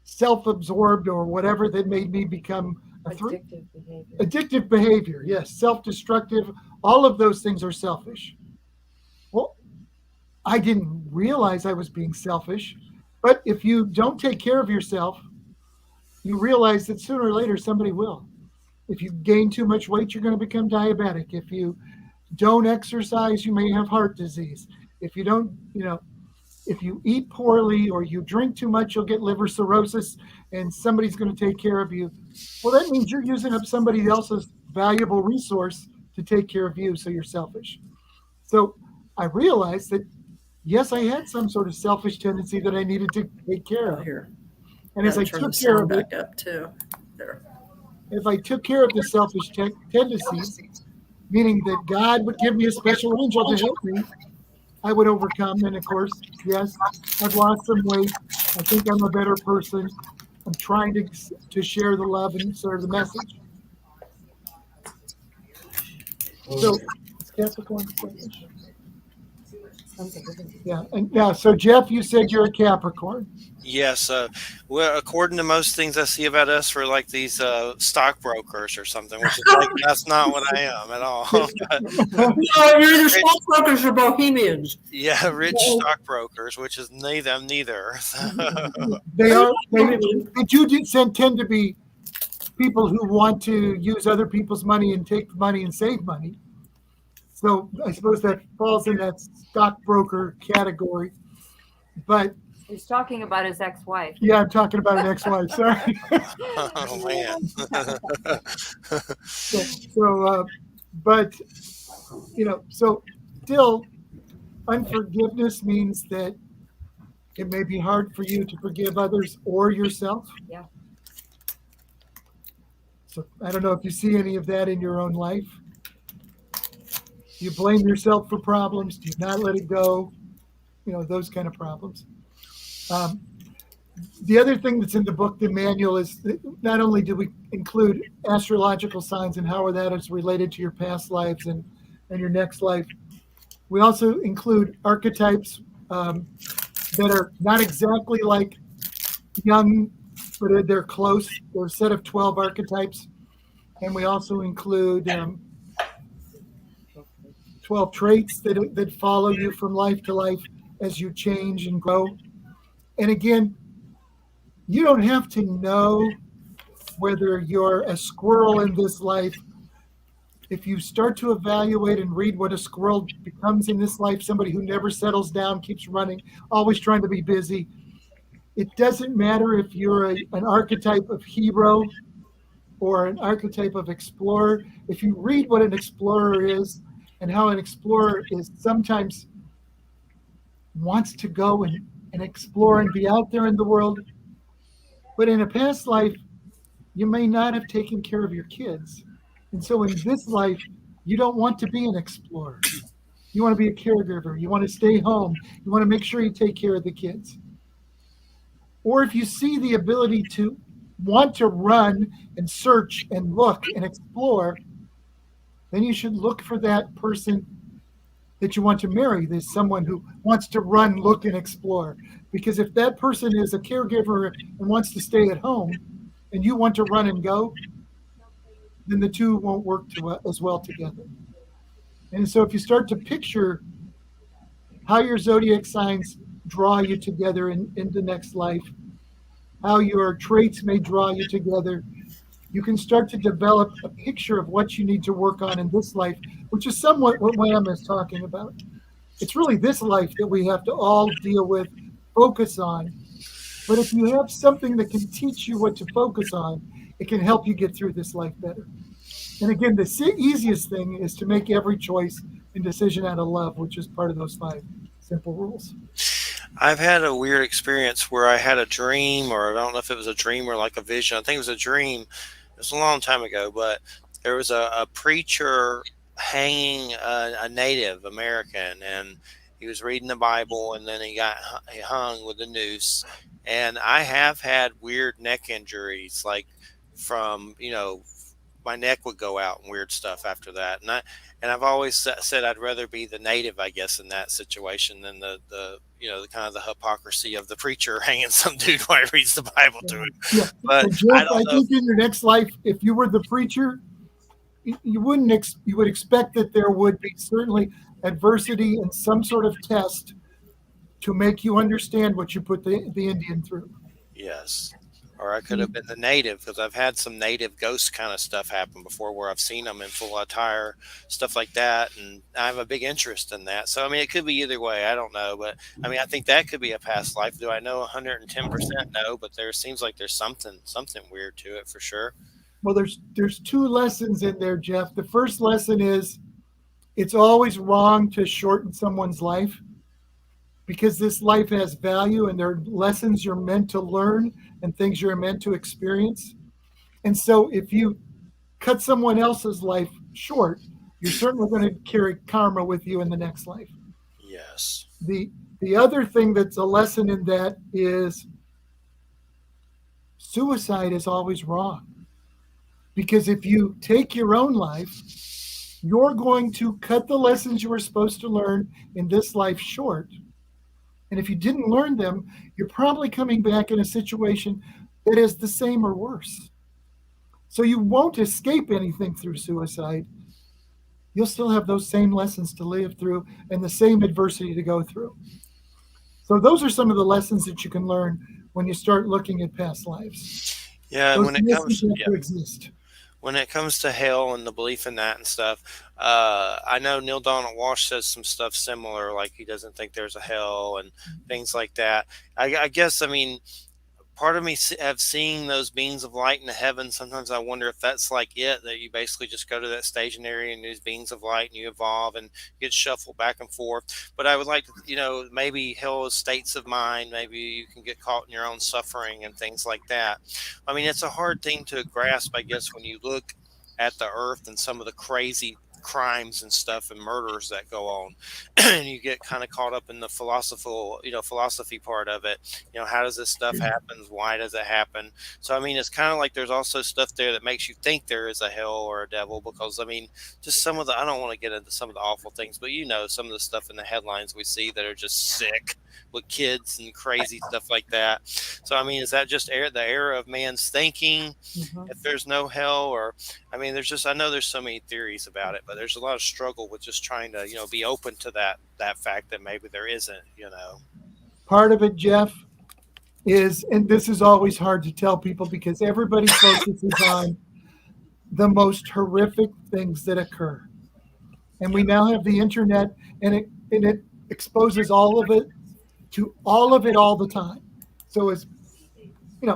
self-absorbed or whatever that made me become addictive behavior. Yes, self-destructive. All of those things are selfish. Well, I didn't realize I was being selfish, but if you don't take care of yourself, you realize that sooner or later somebody will. If you gain too much weight, you're going to become diabetic. If you don't exercise, you may have heart disease. If you don't, if you eat poorly or you drink too much, you'll get liver cirrhosis and somebody's going to take care of you. Well, that means you're using up somebody else's valuable resource to take care of you, so you're selfish. So I realized that, yes, I had some sort of selfish tendency that I needed to take care of. Here. And as I took care of it, up too. There. if I took care of the selfish tendencies, meaning that God would give me a special angel to help me, I would overcome. And of course, yes, I've lost some weight. I think I'm a better person. I'm trying to share the love and serve the message. So, is Capricorn selfish? Yeah. So Jeff, you said you're a Capricorn. Yes. Well, according to most things I see about us, we're like these stockbrokers or something, which is like, that's not what I am at all. No, you're either stockbrokers or bohemians. Yeah, rich stockbrokers, which is neither. They are. They do tend to be people who want to use other people's money and take money and save money. So I suppose that falls in that stockbroker category. But he's talking about his ex-wife. Yeah, I'm talking about an ex-wife. Sorry. Oh man. But so still, unforgiveness means that it may be hard for you to forgive others or yourself. Yeah. So I don't know if you see any of that in your own life. Do you blame yourself for problems? Do you not let it go? Those kind of problems. The other thing that's in the book, the manual, is that not only do we include astrological signs and how that is related to your past lives and your next life, we also include archetypes that are not exactly like young, but they're close. They're a set of 12 archetypes. And we also include 12 traits that follow you from life to life as you change and grow. And again, you don't have to know whether you're a squirrel in this life. If you start to evaluate and read what a squirrel becomes in this life, somebody who never settles down, keeps running, always trying to be busy, it doesn't matter if you're an archetype of hero or an archetype of explorer. If you read what an explorer is and how an explorer is sometimes wants to go and explore and be out there in the world, but in a past life, you may not have taken care of your kids. And so in this life, you don't want to be an explorer. You want to be a caregiver. You want to stay home. You want to make sure you take care of the kids. Or if you see the ability to want to run and search and look and explore, then you should look for that person that you want to marry. There's someone who wants to run, look, and explore. Because if that person is a caregiver and wants to stay at home, and you want to run and go, then the two won't work as well together. And so if you start to picture how your zodiac signs draw you together in the next life, how your traits may draw you together, you can start to develop a picture of what you need to work on in this life, which is somewhat what Wham is talking about. It's really this life that we have to all deal with, focus on. But if you have something that can teach you what to focus on, it can help you get through this life better. And again, the easiest thing is to make every choice and decision out of love, which is part of those 5 simple rules. I've had a weird experience where I had a dream, or I don't know if it was a dream or like a vision. I think it was a dream. It was a long time ago, but there was a preacher hanging a Native American, and he was reading the Bible, and then he hung with a noose. And I have had weird neck injuries, like from, my neck would go out and weird stuff after that. And I've always said I'd rather be the native, I guess, in that situation than the kind of the hypocrisy of the preacher hanging some dude while he reads the Bible to him. Yeah. But Jeff, I think in your next life, if you were the preacher, you would expect that there would be certainly adversity and some sort of test to make you understand what you put the Indian through. Yes. Or I could have been the native, because I've had some native ghost kind of stuff happen before where I've seen them in full attire, stuff like that. And I have a big interest in that. So, I mean, it could be either way. I don't know. But, I mean, I think that could be a past life. Do I know 110%? No, but there seems like there's something weird to it for sure. Well, there's 2 lessons in there, Jeff. The first lesson is it's always wrong to shorten someone's life, because this life has value and there are lessons you're meant to learn and things you're meant to experience. And so if you cut someone else's life short, you're certainly going to carry karma with you in the next life. Yes. The other thing that's a lesson in that is suicide is always wrong. Because if you take your own life, you're going to cut the lessons you were supposed to learn in this life short. And if you didn't learn them, you're probably coming back in a situation that is the same or worse. So you won't escape anything through suicide. You'll still have those same lessons to live through and the same adversity to go through. So those are some of the lessons that you can learn when you start looking at past lives. Yeah, Those when it comes to exist. When it comes to hell and the belief in that and stuff, I know Neil Donald Walsh says some stuff similar, like he doesn't think there's a hell and things like that. I guess, I mean, part of me have seen those beings of light in the heavens. Sometimes I wonder if that's like it, that you basically just go to that staging area and these beings of light and you evolve and get shuffled back and forth. But I would like to, maybe hell is states of mind. Maybe you can get caught in your own suffering and things like that. I mean, it's a hard thing to grasp, I guess, when you look at the earth and some of the crazy crimes and stuff and murders that go on, and you get kind of caught up in the philosophy part of it. How does this stuff happen? Why does it happen? So I mean, it's kind of like there's also stuff there that makes you think there is a hell or a devil, because I mean, just some of the, I don't want to get into some of the awful things, but some of the stuff in the headlines we see that are just sick with kids and crazy stuff like that. So I mean, is that just the error of man's thinking? If there's no hell? Or I mean, I know there's so many theories about it, but there's a lot of struggle with just trying to, be open to that fact that maybe there isn't, Part of it, Jeff, is, and this is always hard to tell people because everybody focuses on the most horrific things that occur. And we now have the internet, and it exposes all of it to all of it all the time. So it's,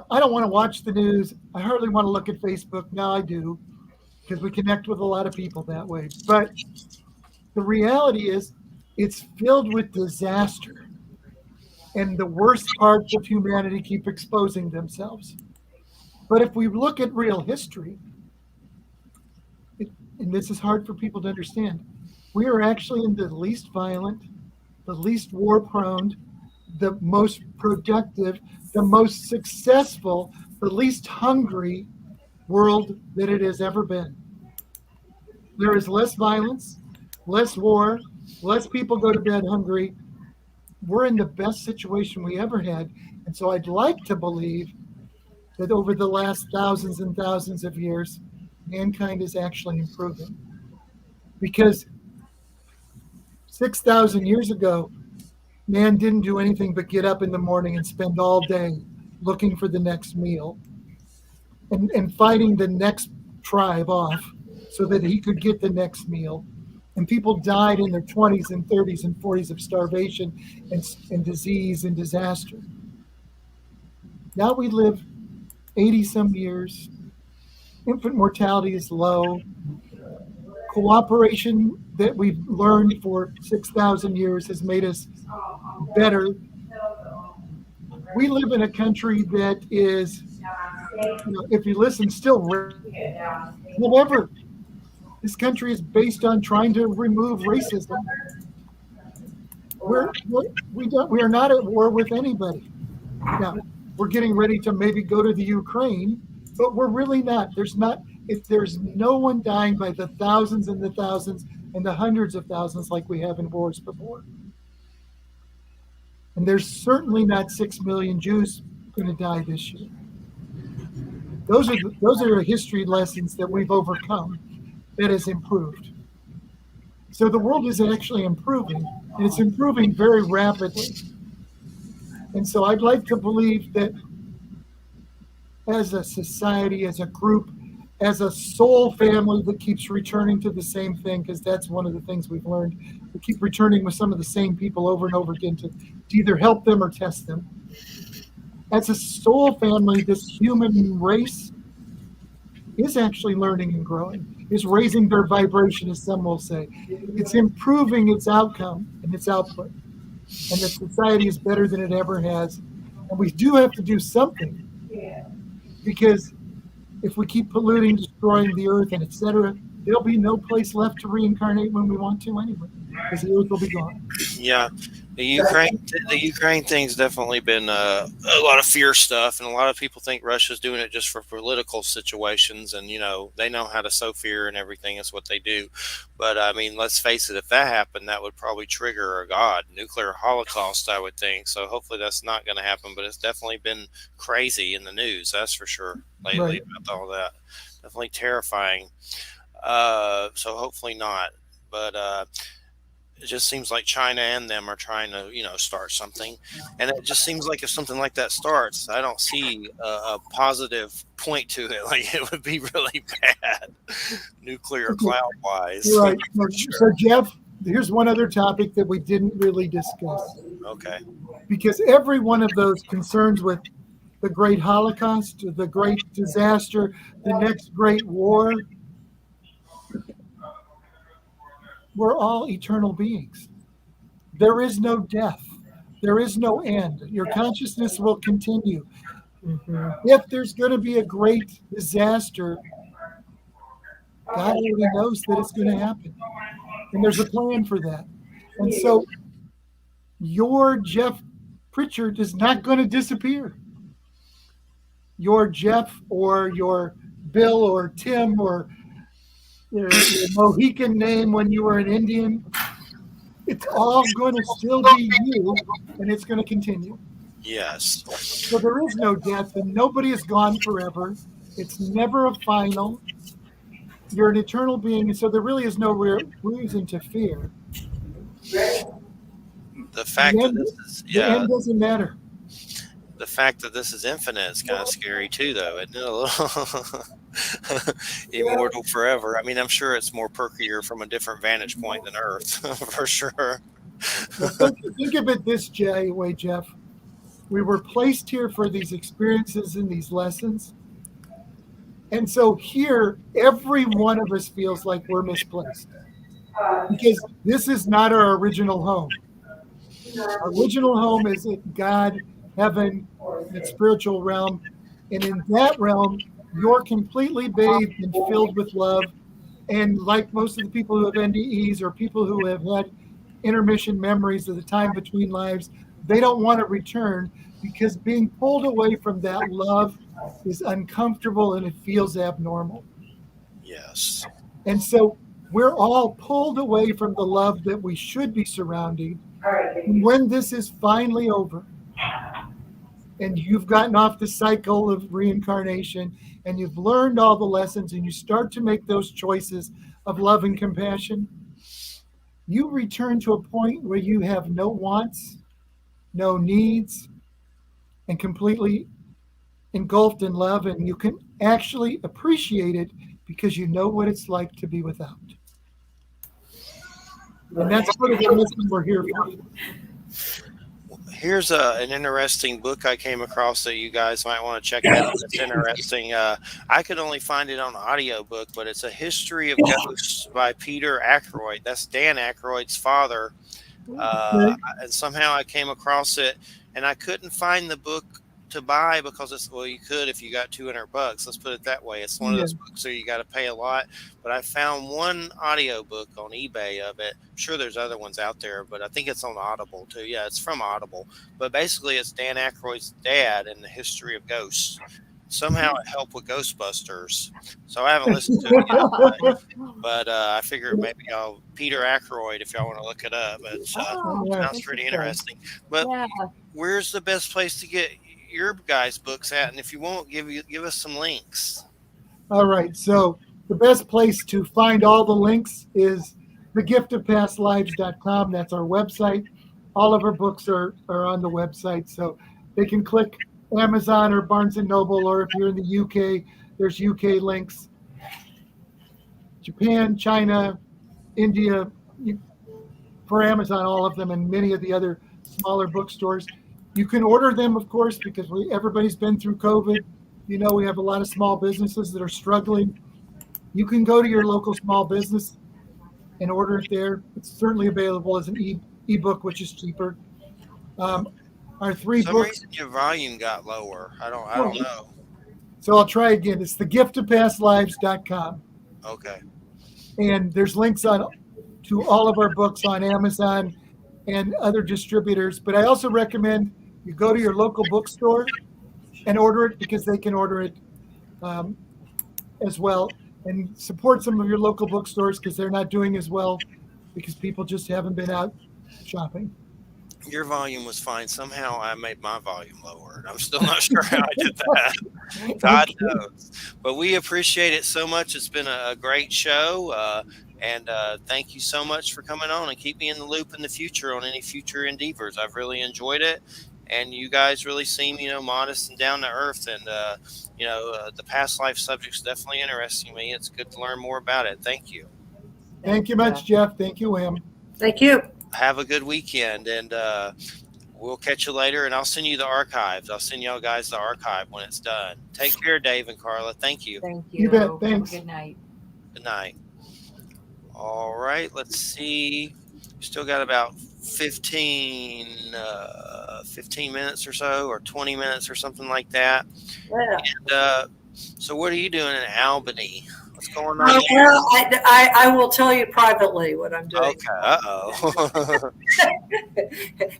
I don't want to watch the news. I hardly want to look at Facebook. Now I do, because we connect with a lot of people that way. But the reality is it's filled with disaster. And the worst parts of humanity keep exposing themselves. But if we look at real history, and this is hard for people to understand, we are actually in the least violent, the least war-prone, the most productive, the most successful the least hungry world that it has ever been. There is less violence, less war, less people go to bed hungry. We're in the best situation we ever had. And so I'd like to believe that over the last thousands and thousands of years, mankind is actually improving. Because 6,000 years ago, man didn't do anything but get up in the morning and spend all day looking for the next meal and fighting the next tribe off so that he could get the next meal. And people died in their 20s and 30s and 40s of starvation and disease and disaster. Now we live 80 some years. Infant mortality is low. Cooperation that we've learned for 6,000 years has made us better. We live in a country that is, if you listen, still however, this country is based on trying to remove racism. We are not at war with anybody. Now, we're getting ready to maybe go to the Ukraine, but we're really not. There's no one dying by the thousands and the hundreds of thousands like we have in wars before. And there's certainly not 6 million Jews going to die this year. Those are history lessons that we've overcome that has improved. So the world is actually improving, and it's improving very rapidly. And so I'd like to believe that as a society, as a group, as a soul family that keeps returning to the same thing, because that's one of the things we've learned. We keep returning with some of the same people over and over again to either help them or test them. As a soul family, this human race is actually learning and growing, is raising their vibration, as some will say. It's improving its outcome and its output. And the society is better than it ever has. And we do have to do something, because if we keep polluting, destroying the earth, and etc., there'll be no place left to reincarnate when we want to anyway, because the earth will be gone. Yeah, the Ukraine thing's definitely been a lot of fear stuff, and a lot of people think Russia's doing it just for political situations, and they know how to sow fear and everything. That's what they do. But I mean, let's face it, if that happened, that would probably trigger a nuclear holocaust, I would think. So hopefully that's not going to happen. But it's definitely been crazy in the news, that's for sure, lately, about all that. Definitely terrifying. So hopefully not. But it just seems like China and them are trying to, start something. And it just seems like if something like that starts, I don't see a positive point to it. Like, it would be really bad, nuclear cloud-wise. Right. So, Jeff, here's one other topic that we didn't really discuss. Okay. Because every one of those concerns with the great Holocaust, the great disaster, the next great war, we're all eternal beings. There is no death. There is no end. Your consciousness will continue. Mm-hmm. If there's going to be a great disaster, God already knows that it's going to happen. And there's a plan for that. And so your Jeff Pritchard is not going to disappear. Your Jeff or your Bill or Tim or your Mohican name when you were an Indian, it's all going to still be you, and it's going to continue. Yes. So there is no death, and nobody is gone forever. It's never a final. You're an eternal being, and so there really is no reason to fear. The fact that this is, the end doesn't matter. The fact that this is infinite is kind of scary too, though, isn't it? A little immortal forever. I mean, I'm sure it's more perkier from a different vantage point than Earth, for sure. Think of it this way, Jeff. We were placed here for these experiences and these lessons. And so here, every one of us feels like we're misplaced, because this is not our original home. Our original home is in God, heaven, that spiritual realm. And in that realm, you're completely bathed and filled with love. And like most of the people who have NDEs or people who have had intermission memories of the time between lives, they don't want to return, because being pulled away from that love is uncomfortable and it feels abnormal. Yes. And so we're all pulled away from the love that we should be surrounding. And when this is finally over and you've gotten off the cycle of reincarnation and you've learned all the lessons and you start to make those choices of love and compassion, you return to a point where you have no wants, no needs, and completely engulfed in love, and you can actually appreciate it because you know what it's like to be without. And that's sort of the mission we're here for. Here's an interesting book I came across that you guys might want to check out. It's interesting. I could only find it on audiobook, but it's A History of Ghosts by Peter Aykroyd. That's Dan Aykroyd's father. And somehow I came across it, and I couldn't find the book to buy because it's, well, you could if you got $200. Let's put it that way. It's one of those books where you got to pay a lot. But I found one audiobook on eBay of it. I'm sure there's other ones out there, but I think it's on Audible too. Yeah, it's from Audible. But basically, it's Dan Aykroyd's dad and the history of ghosts. Somehow it helped with Ghostbusters. So I haven't listened to it yet, but I figured maybe Peter Aykroyd, if y'all want to look it up. It sounds pretty interesting. But where's the best place to get your guys' books at? And if you won't, give us some links. All right. So the best place to find all the links is thegiftofpastlives.com. That's our website. All of our books are on the website. So they can click Amazon or Barnes & Noble, or if you're in the UK, there's UK links. Japan, China, India, for Amazon, all of them, and many of the other smaller bookstores. You can order them, of course, because everybody's been through COVID. You know, we have a lot of small businesses that are struggling. You can go to your local small business and order it there. It's certainly available as an ebook, which is cheaper. Our three For some books. reason your volume got lower. I don't know. So I'll try again. It's thegiftofpastlives.com. Okay. And there's links to all of our books on Amazon and other distributors. But I also recommend you go to your local bookstore and order it, because they can order it as well. And support some of your local bookstores, because they're not doing as well because people just haven't been out shopping. Your volume was fine. Somehow I made my volume lower. I'm still not sure how I did that. God knows. But we appreciate it so much. It's been a great show. And thank you so much for coming on, and keep me in the loop in the future on any future endeavors. I've really enjoyed it. And you guys really seem, modest and down to earth. And, the past life subject's definitely interesting me. It's good to learn more about it. Thank you. Thank you much, Jeff. Thank you, Wham. Thank you. Have a good weekend, and we'll catch you later, and I'll send you the archives. I'll send y'all guys the archive when it's done. Take care, Dave and Carla. Thank you. Thank you. You bet. Thanks. Good night. Good night. All right, let's see. Still got about 15 minutes or so, or 20 minutes or something like that. Yeah. And so what are you doing in Albany? What's going on? Well, I will tell you privately what I'm doing. Okay. Uh-oh.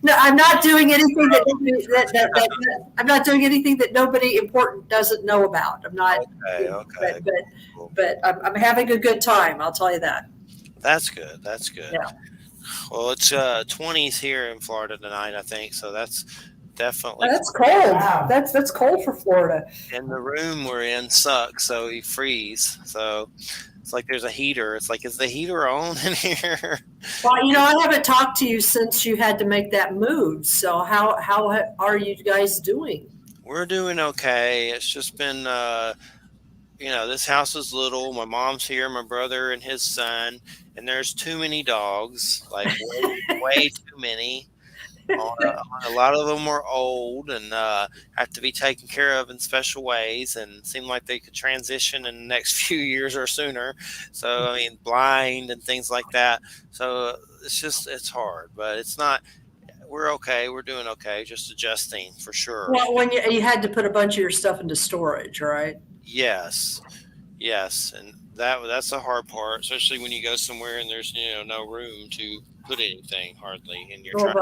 No, I'm not doing anything that I'm not doing anything that nobody important doesn't know about. I'm not. Okay. But I'm having a good time. I'll tell you that. That's good. Yeah. Well, it's 20s here in Florida tonight, I think. So that's definitely. That's cold. Wow. That's cold for Florida. And the room we're in sucks, so you freeze. So it's like there's a heater. It's like, is the heater on in here? Well, I haven't talked to you since you had to make that move. So how are you guys doing? We're doing okay. It's just been, this house is little. My mom's here, my brother and his son, and there's too many dogs, like way too many. A lot of them are old and have to be taken care of in special ways, and seem like they could transition in the next few years or sooner. So, blind and things like that. So it's hard, but it's not. We're okay. We're doing okay. Just adjusting for sure. Well, when you had to put a bunch of your stuff into storage, right? Yes, and that's the hard part, especially when you go somewhere and there's no room to put anything hardly in your truck.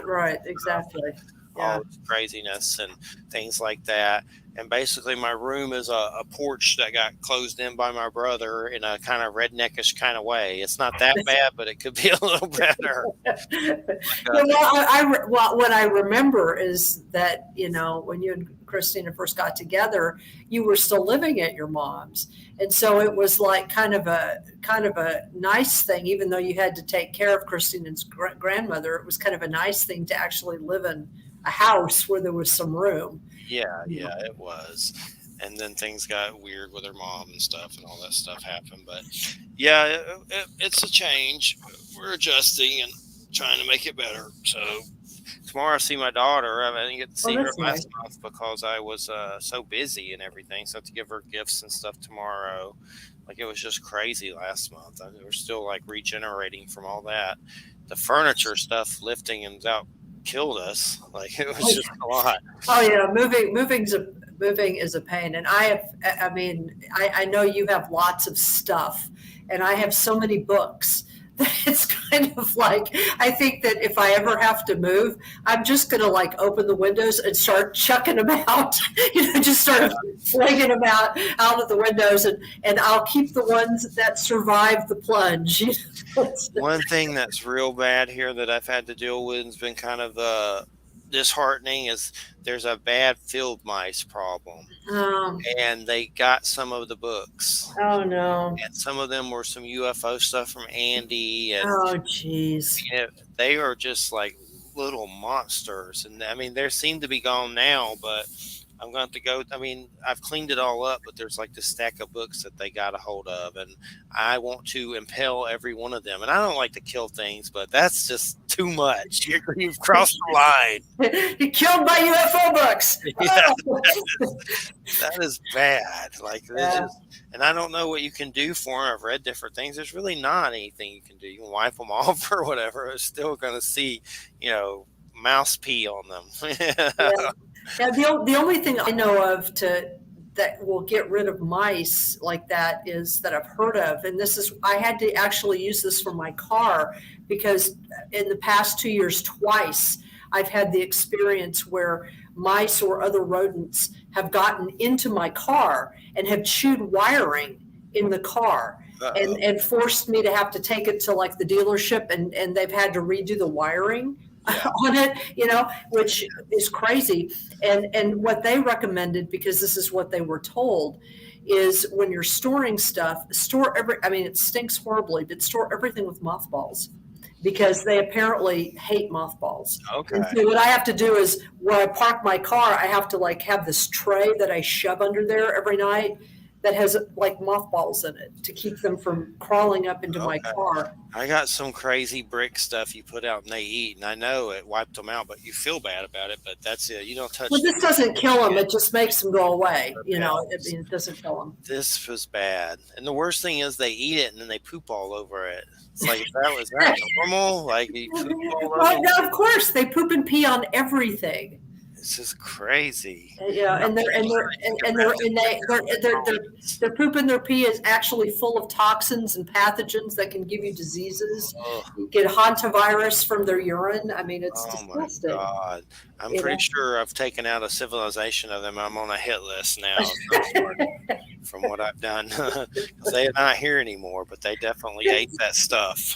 Right, exactly. all this craziness and things like that. And basically, my room is a porch that got closed in by my brother in a kind of redneckish kind of way. It's not that bad, but it could be a little better. What I remember is that, you know, when you and Christina first got together, you were still living at your mom's. And so it was like kind of a nice thing, even though you had to take care of Christina's grandmother, it was kind of a nice thing to actually live in a house where there was some room. Yeah, it was. And then things got weird with her mom and stuff, and all that stuff happened. But yeah, it's a change. We're adjusting and trying to make it better. So tomorrow I see my daughter. I didn't get to see her last month because I was so busy and everything. So I have to give her gifts and stuff tomorrow. Like, it was just crazy last month. We're still like regenerating from all that. The furniture stuff lifting and out killed us. Like, it was just a lot. Oh yeah, moving is a pain. And I know you have lots of stuff, and I have so many books that it's kind of like, I think that if I ever have to move, I'm just going to like open the windows and start chucking them out, just start flinging them out of the windows, and I'll keep the ones that survive the plunge. One thing that's real bad here that I've had to deal with and has been kind of disheartening is there's a bad field mice problem. And they got some of the books. Oh no. And some of them were some UFO stuff from Andy. And, oh geez. They are just like little monsters. And I mean, they seem to be gone now, but I'm going to have to go. I mean, I've cleaned it all up, but there's like this stack of books that they got a hold of, and I want to impale every one of them. And I don't like to kill things, but that's just too much. You've crossed the line. You're killed by UFO books. Yeah, that is bad. Like, and I don't know what you can do for them. I've read different things. There's really not anything you can do. You can wipe them off or whatever. It's still going to see, mouse pee on them. Yeah, the only thing I know of that will get rid of mice like that is that I've heard of, and I had to actually use this for my car because in the past 2 years, twice I've had the experience where mice or other rodents have gotten into my car and have chewed wiring in the car. And forced me to have to take it to like the dealership, and they've had to redo the wiring on it, which is crazy. And what they recommended, because this is what they were told, is when you're storing stuff, it stinks horribly, but store everything with mothballs, because they apparently hate mothballs. Okay. And so what I have to do is, when I park my car, I have to like have this tray that I shove under there every night that has like mothballs in it to keep them from crawling up into my car. I got some crazy brick stuff you put out and they eat, and I know it wiped them out, but you feel bad about it. But that's it. You don't touch. Well, this doesn't kill them; it just makes them go away. It doesn't kill them. This was bad, and the worst thing is they eat it and then they poop all over it. It's like, was that normal? Like, you poop all over it? No, of course they poop and pee on everything. This is crazy. Yeah, and their poop and their pee is actually full of toxins and pathogens that can give you diseases. You get hantavirus from their urine. I mean, it's disgusting. Oh my God! I'm pretty sure I've taken out a civilization of them. I'm on a hit list now from what I've done. They're not here anymore, but they definitely ate that stuff.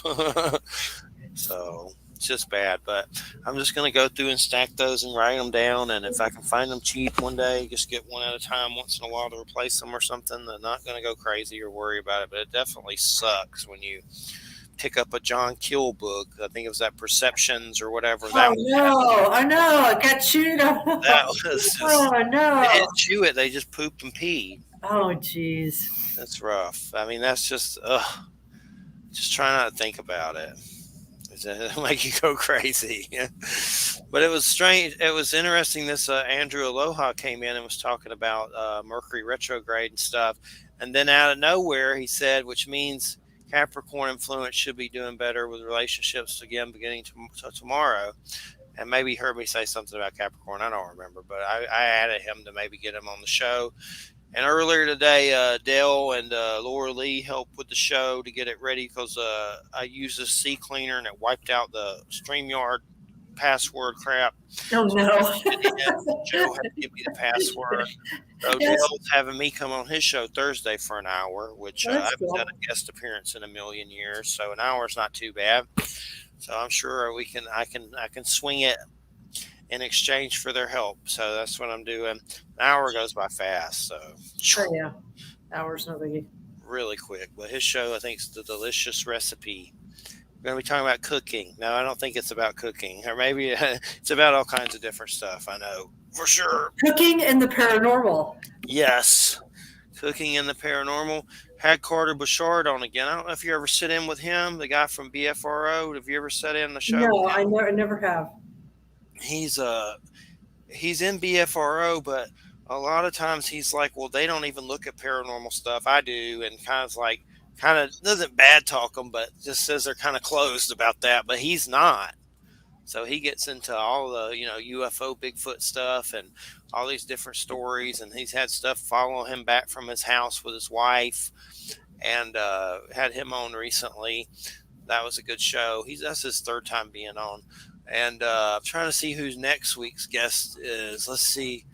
So. It's just bad, but I'm just going to go through and stack those and write them down, and if I can find them cheap one day, just get one at a time once in a while to replace them or something. I'm not going to go crazy or worry about it, but it definitely sucks when you pick up a John Keel book. I think it was that Perceptions or whatever. I know, I got chewed up. That was just, no. They didn't chew it, they just pooped and peed. Oh, geez. That's rough. I mean, that's just try not to think about it. It'll make you go crazy. But it was strange. It was interesting. This Andrew Aloha came in and was talking about Mercury retrograde and stuff. And then out of nowhere, he said, which means Capricorn influence should be doing better with relationships again beginning tomorrow. And maybe he heard me say something about Capricorn. I don't remember. But I added him to maybe get him on the show. And earlier today, Dale and Laura Lee helped with the show to get it ready because I used a sea cleaner and it wiped out the StreamYard password crap. Oh no. Joe had to give me the password. So Yes. Dale's having me come on his show Thursday for an hour, which I That's haven't cool. done a guest appearance in a million years, so an hour is not too bad. So I'm sure I can swing it in exchange for their help. So that's what I'm doing. An hour goes by fast, so Oh yeah. Hours, no biggie. really quick. But his show, I think, is The Delicious Recipe. We're going to be talking about cooking. No, I don't think it's about cooking, or maybe it's about all kinds of different stuff. I know for sure. Cooking and the paranormal. Yes, cooking and the paranormal. Had Carter Bouchard on again. I don't know if you ever sit in with him, the guy from BFRO. Have you ever sat in the show? No, I never have. He's in BFRO, but a lot of times he's like, well, they don't even look at paranormal stuff. I do, and kind of doesn't bad talk them, but just says they're kind of closed about that. But he's not. So he gets into all the UFO Bigfoot stuff and all these different stories, and he's had stuff follow him back from his house with his wife, and had him on recently. That was a good show. That's his third time being on. And I'm trying to see who's next week's guest is. Let's see.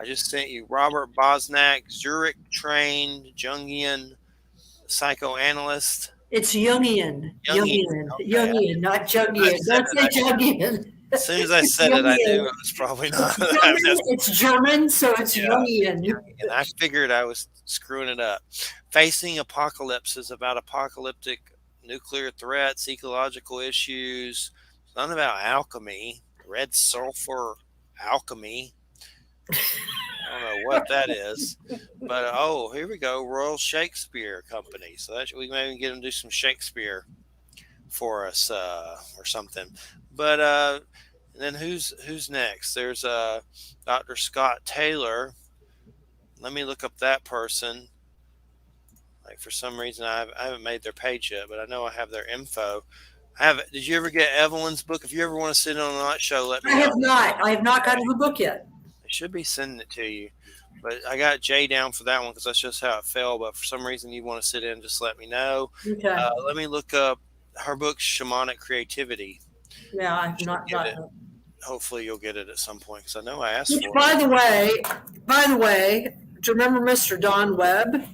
I just sent you Robert Bosnak, Zurich trained Jungian psychoanalyst. It's Jungian. Jungian. Okay. Jungian, not Jungian. Don't say Jungian. As soon as I said it, I knew it was probably not. It's German, so it's Jungian. And I figured I was screwing it up. Facing Apocalypse is about apocalyptic nuclear threats, ecological issues. It's not about alchemy, red sulfur alchemy. I don't know what that is, but here we go, Royal Shakespeare Company. So we maybe get them to do some Shakespeare for us or something. But then who's next? There's Dr. Scott Taylor. Let me look up that person. Like for some reason I haven't made their page yet, but I know I have their info. Did you ever get Evelyn's book? If you ever want to sit on a night show, let me know. I have not gotten the book yet. I should be sending it to you. But I got Jay down for that one because that's just how it fell. But for some reason you want to sit in, just let me know. Okay. Let me look up her book, Shamanic Creativity. Yeah, I've not gotten it. Hopefully you'll get it at some point because I know I asked for it. By the way, do you remember Mr. Don Webb?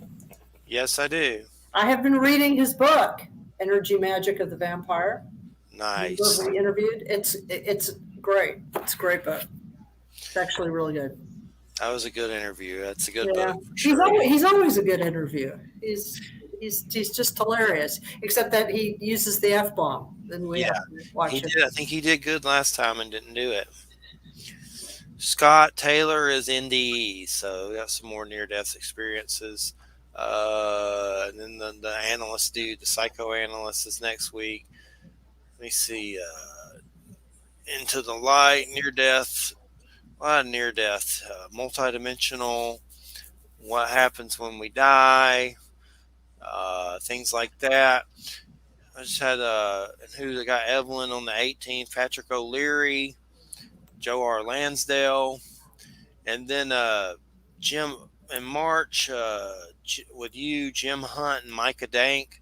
Yes, I do. I have been reading his book, Energy Magic of the Vampire. Nice. We interviewed. It's great. It's a great book. It's actually really good. That was a good interview. That's a good book. He's always a good interview. He's just hilarious. Except that he uses the F-bomb. Then we have to watch it. I think he did good last time and didn't do it. Scott Taylor is NDE, so we got some more near-death experiences. And then the analyst dude, the psychoanalyst, is next week. Let me see. Into the Light, near-death. A lot of near-death. Multidimensional. What happens when we die. Things like that. I just had they got Evelyn on the 18th, Patrick O'Leary, Joe R. Lansdale, and then Jim in March with you, Jim Hunt and Micah Dank.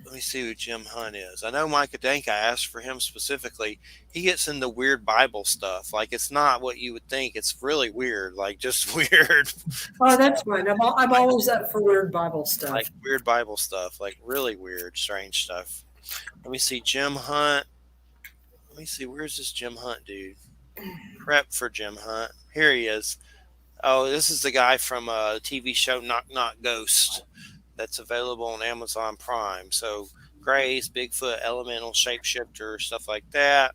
Let me see who Jim Hunt is. I know Micah Dank, I asked for him specifically. He gets into weird Bible stuff. Like, it's not what you would think. It's really weird, like just weird. Oh, that's fine. I'm always up for weird Bible stuff. Like weird Bible stuff, like really weird, strange stuff. Let me see, Jim Hunt. Let me see, where's this Jim Hunt dude? Prep for Jim Hunt. Here he is. Oh, this is the guy from a TV show Knock Knock Ghost that's available on Amazon Prime. So Grays, Bigfoot, Elemental, Shapeshifter, stuff like that.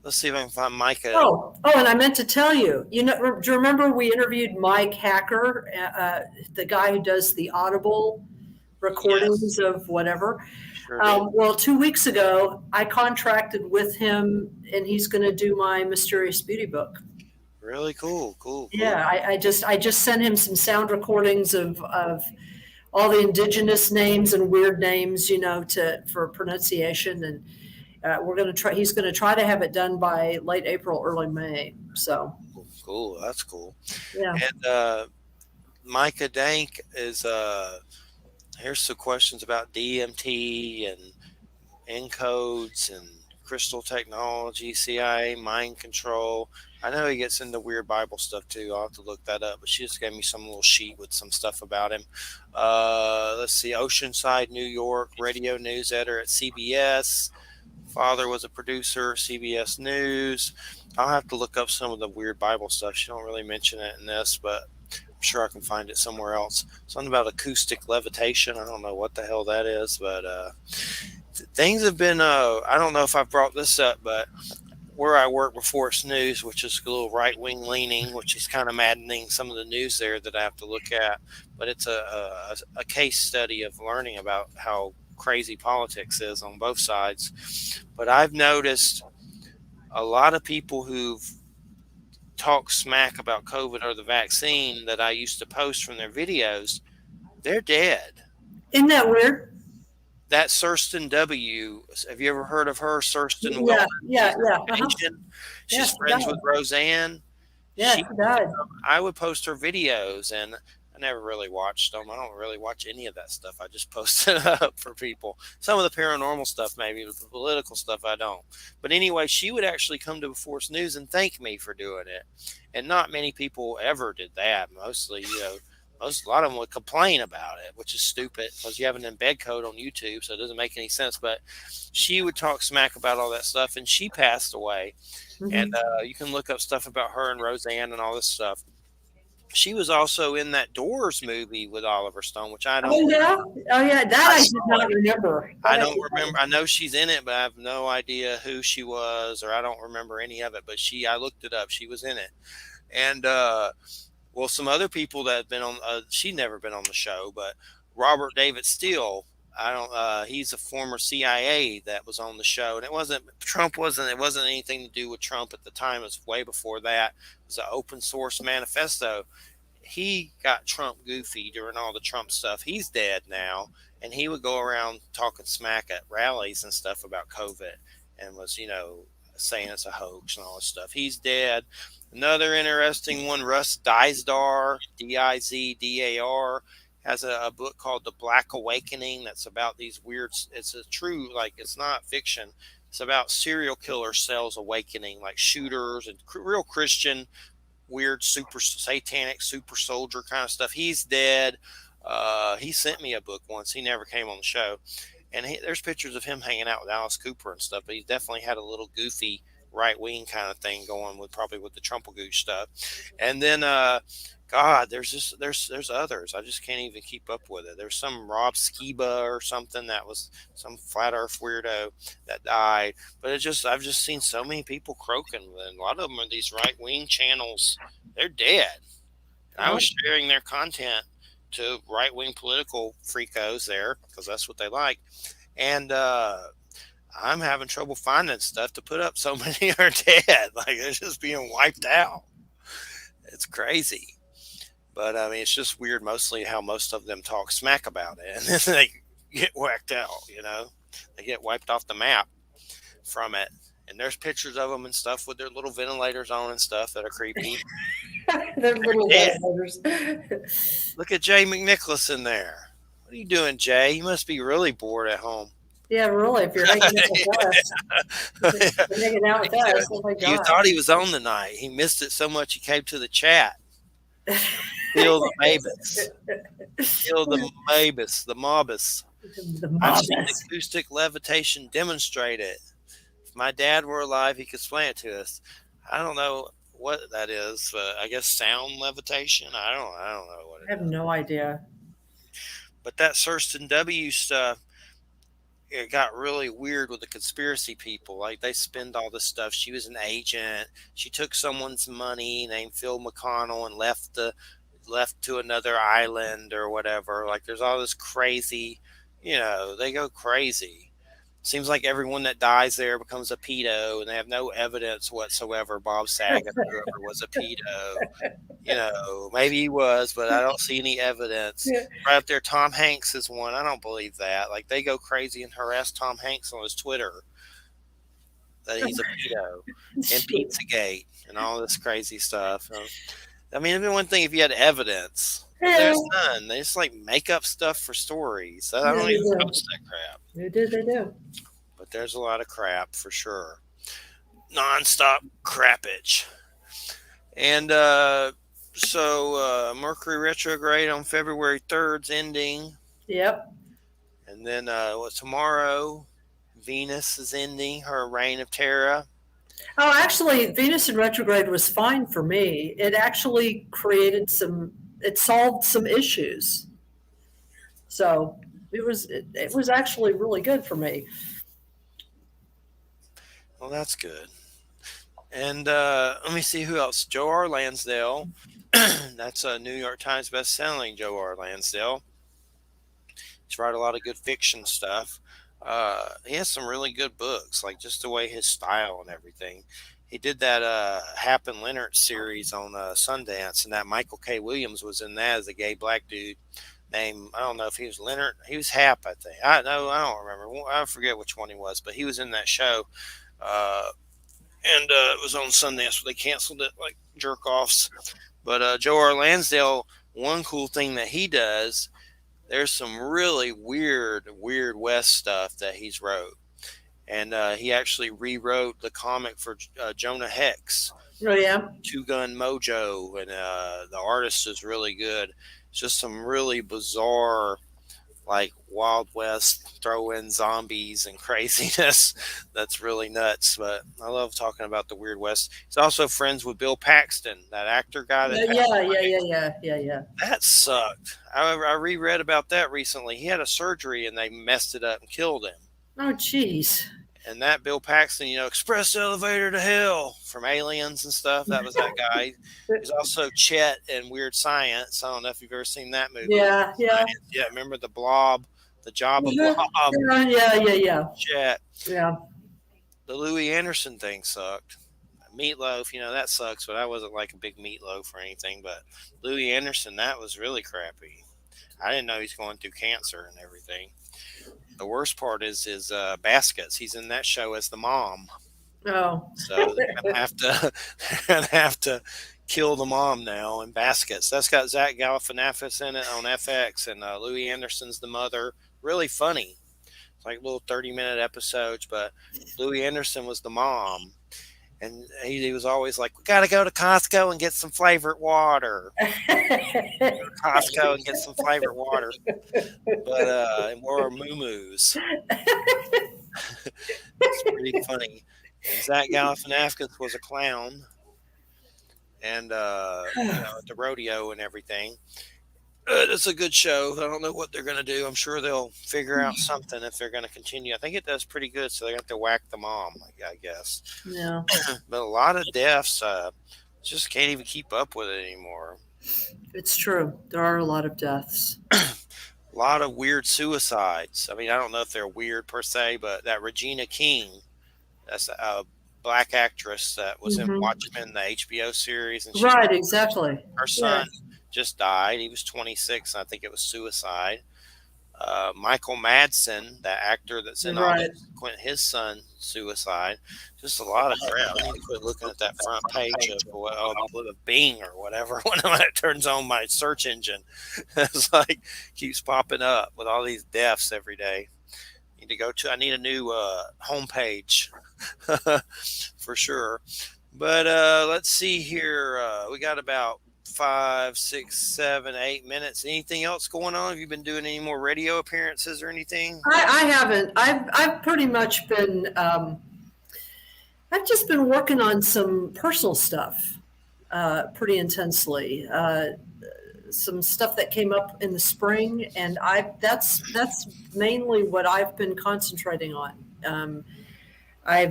Let's see if I can find Micah. Oh, and I meant to tell you. Do you remember we interviewed Mike Hacker, the guy who does the Audible recordings of whatever? Sure did. Well, 2 weeks ago, I contracted with him, and he's going to do my Mysterious Beauty book. Really cool. Yeah, I just sent him some sound recordings of all the indigenous names and weird names, for pronunciation, and he's going to try to have it done by late April, early May. So cool. That's cool. Yeah. And Micah Dank is here's some questions about DMT and encodes and crystal technology, CIA, mind control. I know he gets into weird Bible stuff too. I'll have to look that up. But she just gave me some little sheet with some stuff about him. Let's see, Oceanside, New York, radio news editor at CBS. Father was a producer, CBS News. I'll have to look up some of the weird Bible stuff. She don't really mention it in this, but I'm sure I can find it somewhere else. Something about acoustic levitation. I don't know what the hell that is, but things have been. I don't know if I've brought this up, but where I work before it's news, which is a little right wing leaning, which is kind of maddening. Some of the news there that I have to look at, but it's a case study of learning about how crazy politics is on both sides. But I've noticed a lot of people who've talked smack about COVID or the vaccine that I used to post from their videos, they're dead. Isn't that weird? That Kirsten W. Have you ever heard of her? Kirsten Yeah, Wilson. yeah, yeah. Asian. She's Yeah, friends she with Roseanne. Yeah, She, she died. I would post her videos, and I never really watched them. I don't really watch any of that stuff. I just post it up for people. Some of the paranormal stuff, maybe, but the political stuff, I don't. But anyway, she would actually come to Force News and thank me for doing it. And not many people ever did that. Mostly, a lot of them would complain about it, which is stupid because you have an embed code on YouTube, so it doesn't make any sense. But she would talk smack about all that stuff, and she passed away. Mhm. And you can look up stuff about her and Roseanne and all this stuff. She was also in that Doors movie with Oliver Stone, which I don't. Oh yeah, that I did not remember. I don't remember. I know she's in it, but I have no idea who she was, or I don't remember any of it. But I looked it up. She was in it, and well, some other people that have been on. She'd never been on the show, but Robert David Steele. I don't. He's a former CIA that was on the show, and it wasn't Trump. It wasn't anything to do with Trump at the time. It was way before that. It was an open source manifesto. He got Trump goofy during all the Trump stuff. He's dead now, and he would go around talking smack at rallies and stuff about COVID, and was saying it's a hoax and all this stuff. He's dead. Another interesting one, Russ Dizdar, Dizdar, has a book called The Black Awakening that's about these weird. It's a true, it's not fiction. It's about serial killer cells awakening, like shooters and real Christian, weird, super satanic, super soldier kind of stuff. He's dead. He sent me a book once. He never came on the show. And there's pictures of him hanging out with Alice Cooper and stuff, but he definitely had a little goofy right wing kind of thing going with the Trumpagooch stuff. And then God, there's others. I just can't even keep up with it. There's some Rob Skiba or something that was some flat earth weirdo that died. But I've just seen so many people croaking, and a lot of them are these right wing channels. They're dead. And I was sharing their content to right wing political freakos there because that's what they like. And I'm having trouble finding stuff to put up. So many are dead. Like they're just being wiped out. It's crazy. But I mean, it's just weird mostly how most of them talk smack about it. And then they get whacked out, They get wiped off the map from it. And there's pictures of them and stuff with their little ventilators on and stuff that are creepy. They're little ventilators. Look at Jay McNicholas in there. What are you doing, Jay? You must be really bored at home. Yeah, really. If you're hanging out with us, you're hanging out with us. Oh my God. You thought he was on tonight. He missed it so much he came to the chat. Feel the Mabus. Feel the Mabus. The Mabus. I've seen acoustic levitation demonstrated. If my dad were alive, he could explain it to us. I don't know what that is. I guess sound levitation. I don't know what it is. I have no idea. But that Kirsten W. stuff, it got really weird with the conspiracy people. Like they spend all this stuff. She was an agent. She took someone's money named Phil McConnell and left to another island or whatever. Like there's all this crazy, they go crazy. Seems like everyone that dies there becomes a pedo, and they have no evidence whatsoever. Bob Saget, whoever was a pedo, maybe he was, but I don't see any evidence. Yeah. Right up there, Tom Hanks is one. I don't believe that. Like they go crazy and harass Tom Hanks on his Twitter that he's a pedo, and Pizzagate, and all this crazy stuff. I mean, it'd be one thing if you had evidence. Yeah. There's none. They just make up stuff for stories. I don't even post that crap. They do. But there's a lot of crap for sure. Nonstop crapage. And so Mercury retrograde on February 3rd's ending. Yep. And then tomorrow, Venus is ending her reign of terror. Oh, actually, Venus in retrograde was fine for me. It actually it solved some issues. So it was actually really good for me. Well, that's good. And let me see who else. Joe R. Lansdale. That's a New York Times best-selling Joe R. Lansdale. He's write a lot of good fiction stuff. He has some really good books, like just the way his style and everything. He did that Hap and Leonard series on Sundance, and that Michael K. Williams was in that as a gay black dude named, I don't know if he was Leonard, he was Hap, I think. I don't remember. I forget which one he was, but he was in that show. And it was on Sundance, but they canceled it like jerk offs. But Joe R. Lansdale, one cool thing that he does, there's some really weird West stuff that he's wrote. And he actually rewrote the comic for Jonah Hex. Oh, yeah. Two Gun Mojo. And the artist is really good. It's just some really bizarre, like Wild West, throw in zombies and craziness. That's really nuts. But I love talking about the Weird West. He's also friends with Bill Paxton, that actor guy. Yeah. That sucked. I reread about that recently. He had a surgery and they messed it up and killed him. Oh, jeez. And that Bill Paxton, Express Elevator to Hell from Aliens and stuff. That was that guy. He's also Chet in Weird Science. I don't know if you've ever seen that movie. Yeah. Yeah, remember the Blob, the Job of Blob. Yeah. Chet. Yeah. The Louis Anderson thing sucked. Meatloaf, that sucks, but I wasn't like a big Meatloaf or anything. But Louis Anderson, that was really crappy. I didn't know he's going through cancer and everything. The worst part is his Baskets. He's in that show as the mom. Oh. So they're gonna have to kill the mom now in Baskets. That's got Zach Galifianakis in it on FX, and Louis Anderson's the mother. Really funny. It's like little 30-minute episodes, but Louis Anderson was the mom. And he was always like, we got to go to Costco and get some flavored water. Go to Costco and get some flavored water. But, and more moo-moos. It's pretty funny. And Zach Galifianakis was a clown. And, at the rodeo and everything. It's a good show. I don't know what they're going to do. I'm sure they'll figure out something if they're going to continue. I think it does pretty good, so they have to whack the mom, I guess. Yeah. But a lot of deaths, just can't even keep up with it anymore. It's true. There are a lot of deaths. A lot of weird suicides. I mean, I don't know if they're weird per se, but that Regina King, that's a black actress that was in Watchmen, the HBO series. And Right, exactly. Her son just died. He was 26. I think it was suicide. Michael Madsen, the actor that's in all this, his son, suicide. Just a lot of crap. I need to quit looking at that front page of Bing or whatever when it turns on my search engine. It's like keeps popping up with all these deaths every day. I need a new homepage for sure. But let's see here. We got about 5, 6, 7, 8 minutes. Anything else going on? Have you been doing any more radio appearances or anything? I haven't. I've pretty much been. I've just been working on some personal stuff, pretty intensely. Some stuff that came up in the spring, and that's mainly what I've been concentrating on. I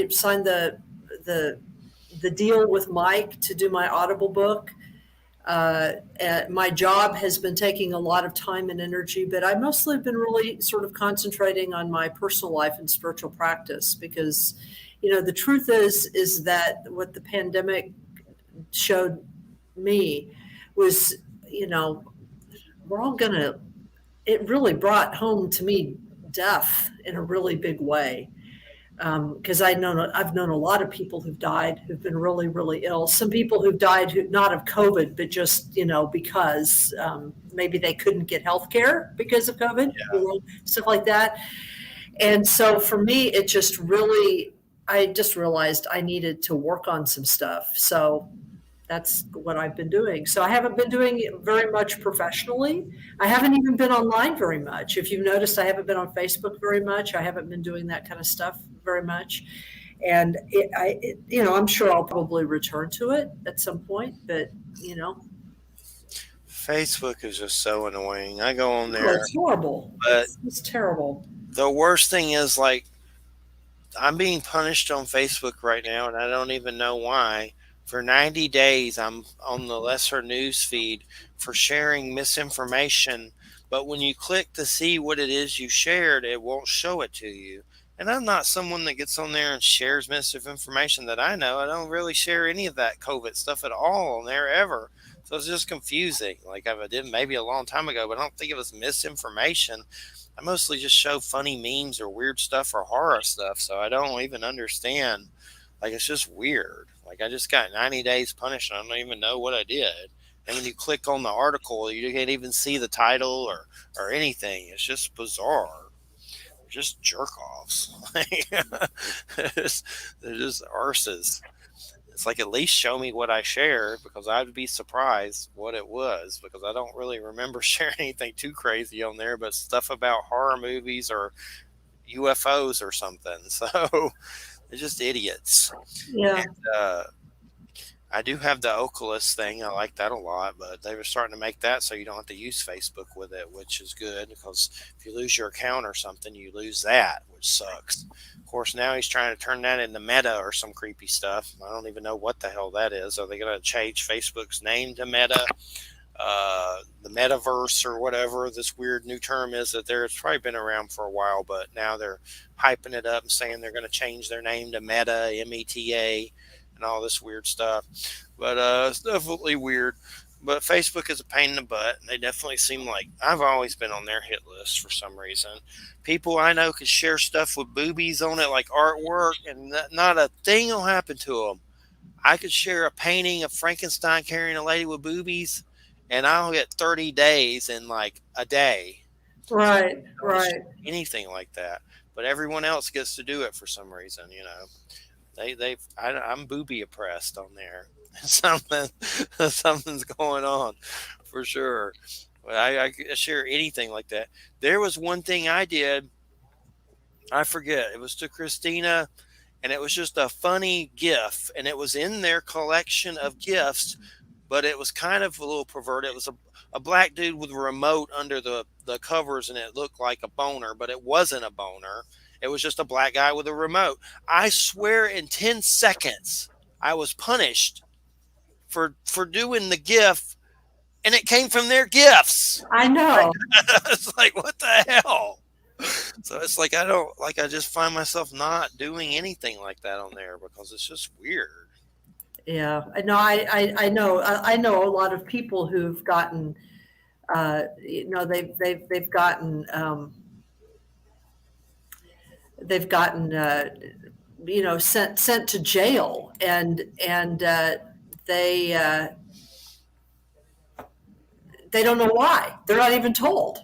signed the deal with Mike to do my Audible book. My job has been taking a lot of time and energy, but I mostly have been really sort of concentrating on my personal life and spiritual practice it really brought home to me death in a really big way. Because I've known a lot of people who've died who've been really, really ill. Some people who've died not of COVID, but just because maybe they couldn't get health care because of COVID, stuff like that. And so for me, it just really, I just realized I needed to work on some stuff. So that's what I've been doing. So I haven't been doing it very much professionally. I haven't even been online very much. If you've noticed, I haven't been on Facebook very much. I haven't been doing that kind of stuff very much. And I'm sure I'll probably return to it at some point, but Facebook is just so annoying. I go on oh, there, it's horrible. but It's terrible. the worst thing is, like, I'm being punished on Facebook right now, and I don't even know why. For 90 days, I'm on the lesser news feed for sharing misinformation. But when you click to see what it is you shared, it won't show it to you. And I'm not someone that gets on there and shares misinformation that I know. I don't really share any of that COVID stuff at all on there ever. So it's just confusing. Like I did maybe a long time ago, but I don't think it was misinformation. I mostly just show funny memes or weird stuff or horror stuff, so I don't even understand. Like, it's just weird. Like, I just got 90 days punished, and I don't even know what I did. And when you click on the article, you can't even see the title or anything. It's just bizarre. They're just jerk-offs. they're just arses. It's like, at least show me what I shared, because I'd be surprised what it was, because I don't really remember sharing anything too crazy on there, but stuff about horror movies or UFOs or something. So they're just idiots. Yeah. And, I do have the Oculus thing. I like that a lot, but they were starting to make that so you don't have to use Facebook with it, which is good, because if you lose your account or something, you lose that, which sucks. Of course, now he's trying to turn that into Meta or some creepy stuff. I don't even know what the hell that is. Are they going to change Facebook's name to Meta? The metaverse or whatever this weird new term is that it's probably been around for a while, but now they're hyping it up and saying they're going to change their name to Meta, META, and all this weird stuff. But it's definitely weird. But Facebook is a pain in the butt, and they definitely seem like, I've always been on their hit list for some reason. People I know could share stuff with boobies on it, like artwork, and not a thing will happen to them. I could share a painting of Frankenstein carrying a lady with boobies, and I'll get 30 days in like a day. Right, right. Anything like that. But everyone else gets to do it for some reason, I'm booby oppressed on there. Something's going on for sure. But I share anything like that. There was one thing I did. I forget. It was to Christina, and it was just a funny GIF, and it was in their collection of gifts, but it was kind of a little perverted. It was a black dude with a remote under the covers, and it looked like a boner, but it wasn't a boner. It was just a black guy with a remote. I swear in 10 seconds, I was punished for doing the GIF, and it came from their gifts. I know. It's like, what the hell? So it's like, I just find myself not doing anything like that on there, because it's just weird. Yeah, no, I know. I know a lot of people who've gotten, they've gotten, sent to jail, and they don't know why. They're not even told.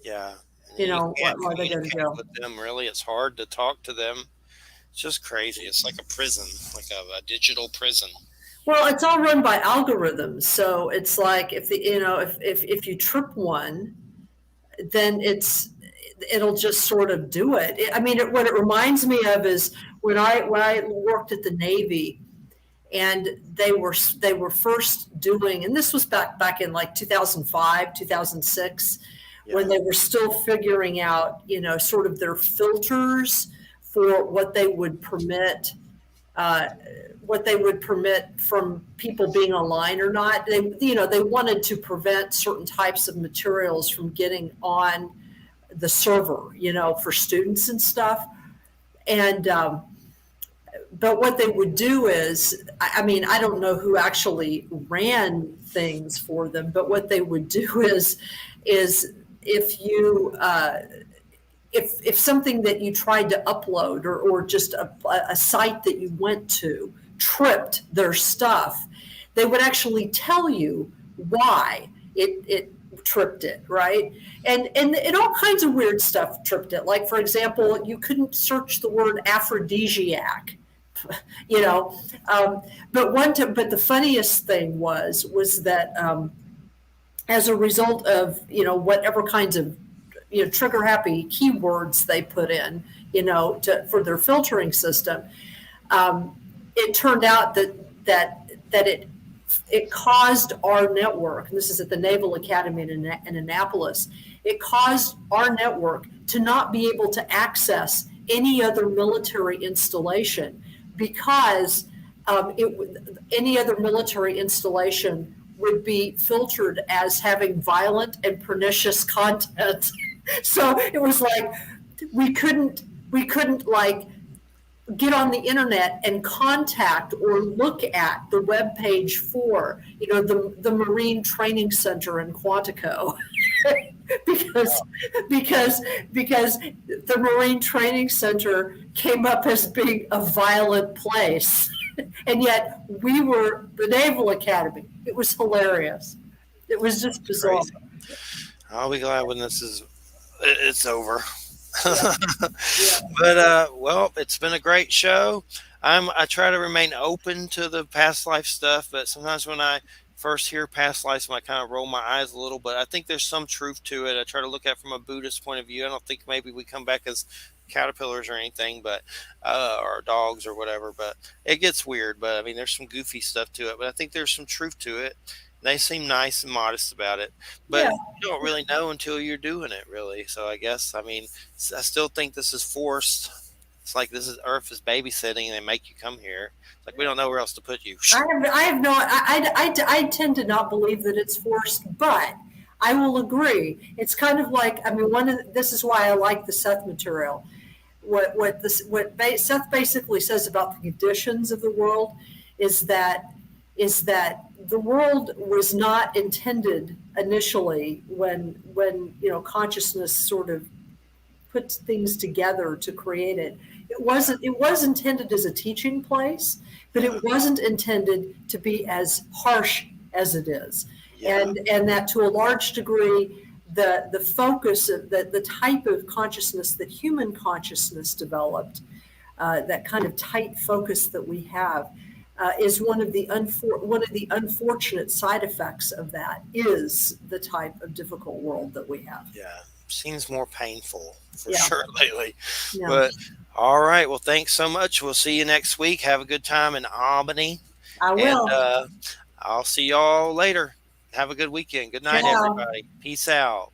Yeah. Why they go to jail. With them, really, it's hard to talk to them. It's just crazy. It's like a prison, like a digital prison. Well, it's all run by algorithms, so it's like if you trip one, then it'll just sort of do it. I mean, what it reminds me of is when I worked at the Navy, and they were first doing, and this was back in like 2005, 2006, when they were still figuring out, sort of their filters for what they would permit from people being online or not. They wanted to prevent certain types of materials from getting on the server, for students and stuff. And, but what they would do is, I mean, I don't know who actually ran things for them, but what they would do is if you, if something that you tried to upload or just a site that you went to tripped their stuff, they would actually tell you why it tripped it, right? And all kinds of weird stuff tripped it. Like, for example, you couldn't search the word aphrodisiac, you know. But the funniest thing was that as a result of, whatever kinds of, trigger happy keywords they put in, for their filtering system, it turned out that it caused our network, and this is at the Naval Academy in Annapolis, it caused our network to not be able to access any other military installation because any other military installation would be filtered as having violent and pernicious content. So it was like we couldn't like get on the internet and contact or look at the web page for, the Marine Training Center in Quantico. because the Marine Training Center came up as being a violent place. And yet we were the Naval Academy. It was hilarious. It was just bizarre. Crazy. I'll be glad when it's over. Yeah. But well, it's been a great show. I try to remain open to the past life stuff, but sometimes when I first hear past lives, I kind of roll my eyes a little. But I think there's some truth to it. I try to look at it from a Buddhist point of view. I don't think maybe we come back as caterpillars or anything, but or dogs or whatever. But it gets weird. But I mean, there's some goofy stuff to it. But I think there's some truth to it. They seem nice and modest about it, but Yeah. you don't really know until you're doing it, really. So I guess, I mean, I still think this is forced. It's like this is Earth is babysitting, and they make you come here. It's like we don't know where else to put you. I tend to not believe that it's forced, but I will agree. It's kind of like, I mean, this is why I like the Seth material. What Seth basically says about the conditions of the world is that the world was not intended initially when consciousness sort of puts things together to create it. It was intended as a teaching place, but it wasn't intended to be as harsh as it is. Yeah. And that to a large degree, the focus of the type of consciousness that human consciousness developed, that kind of tight focus that we have, is one of the unfortunate side effects of that is the type of difficult world that we have. Yeah, seems more painful for sure lately. Yeah. But all right, well, thanks so much. We'll see you next week. Have a good time in Albany. I will. And I'll see y'all later. Have a good weekend. Good night, everybody. Peace out.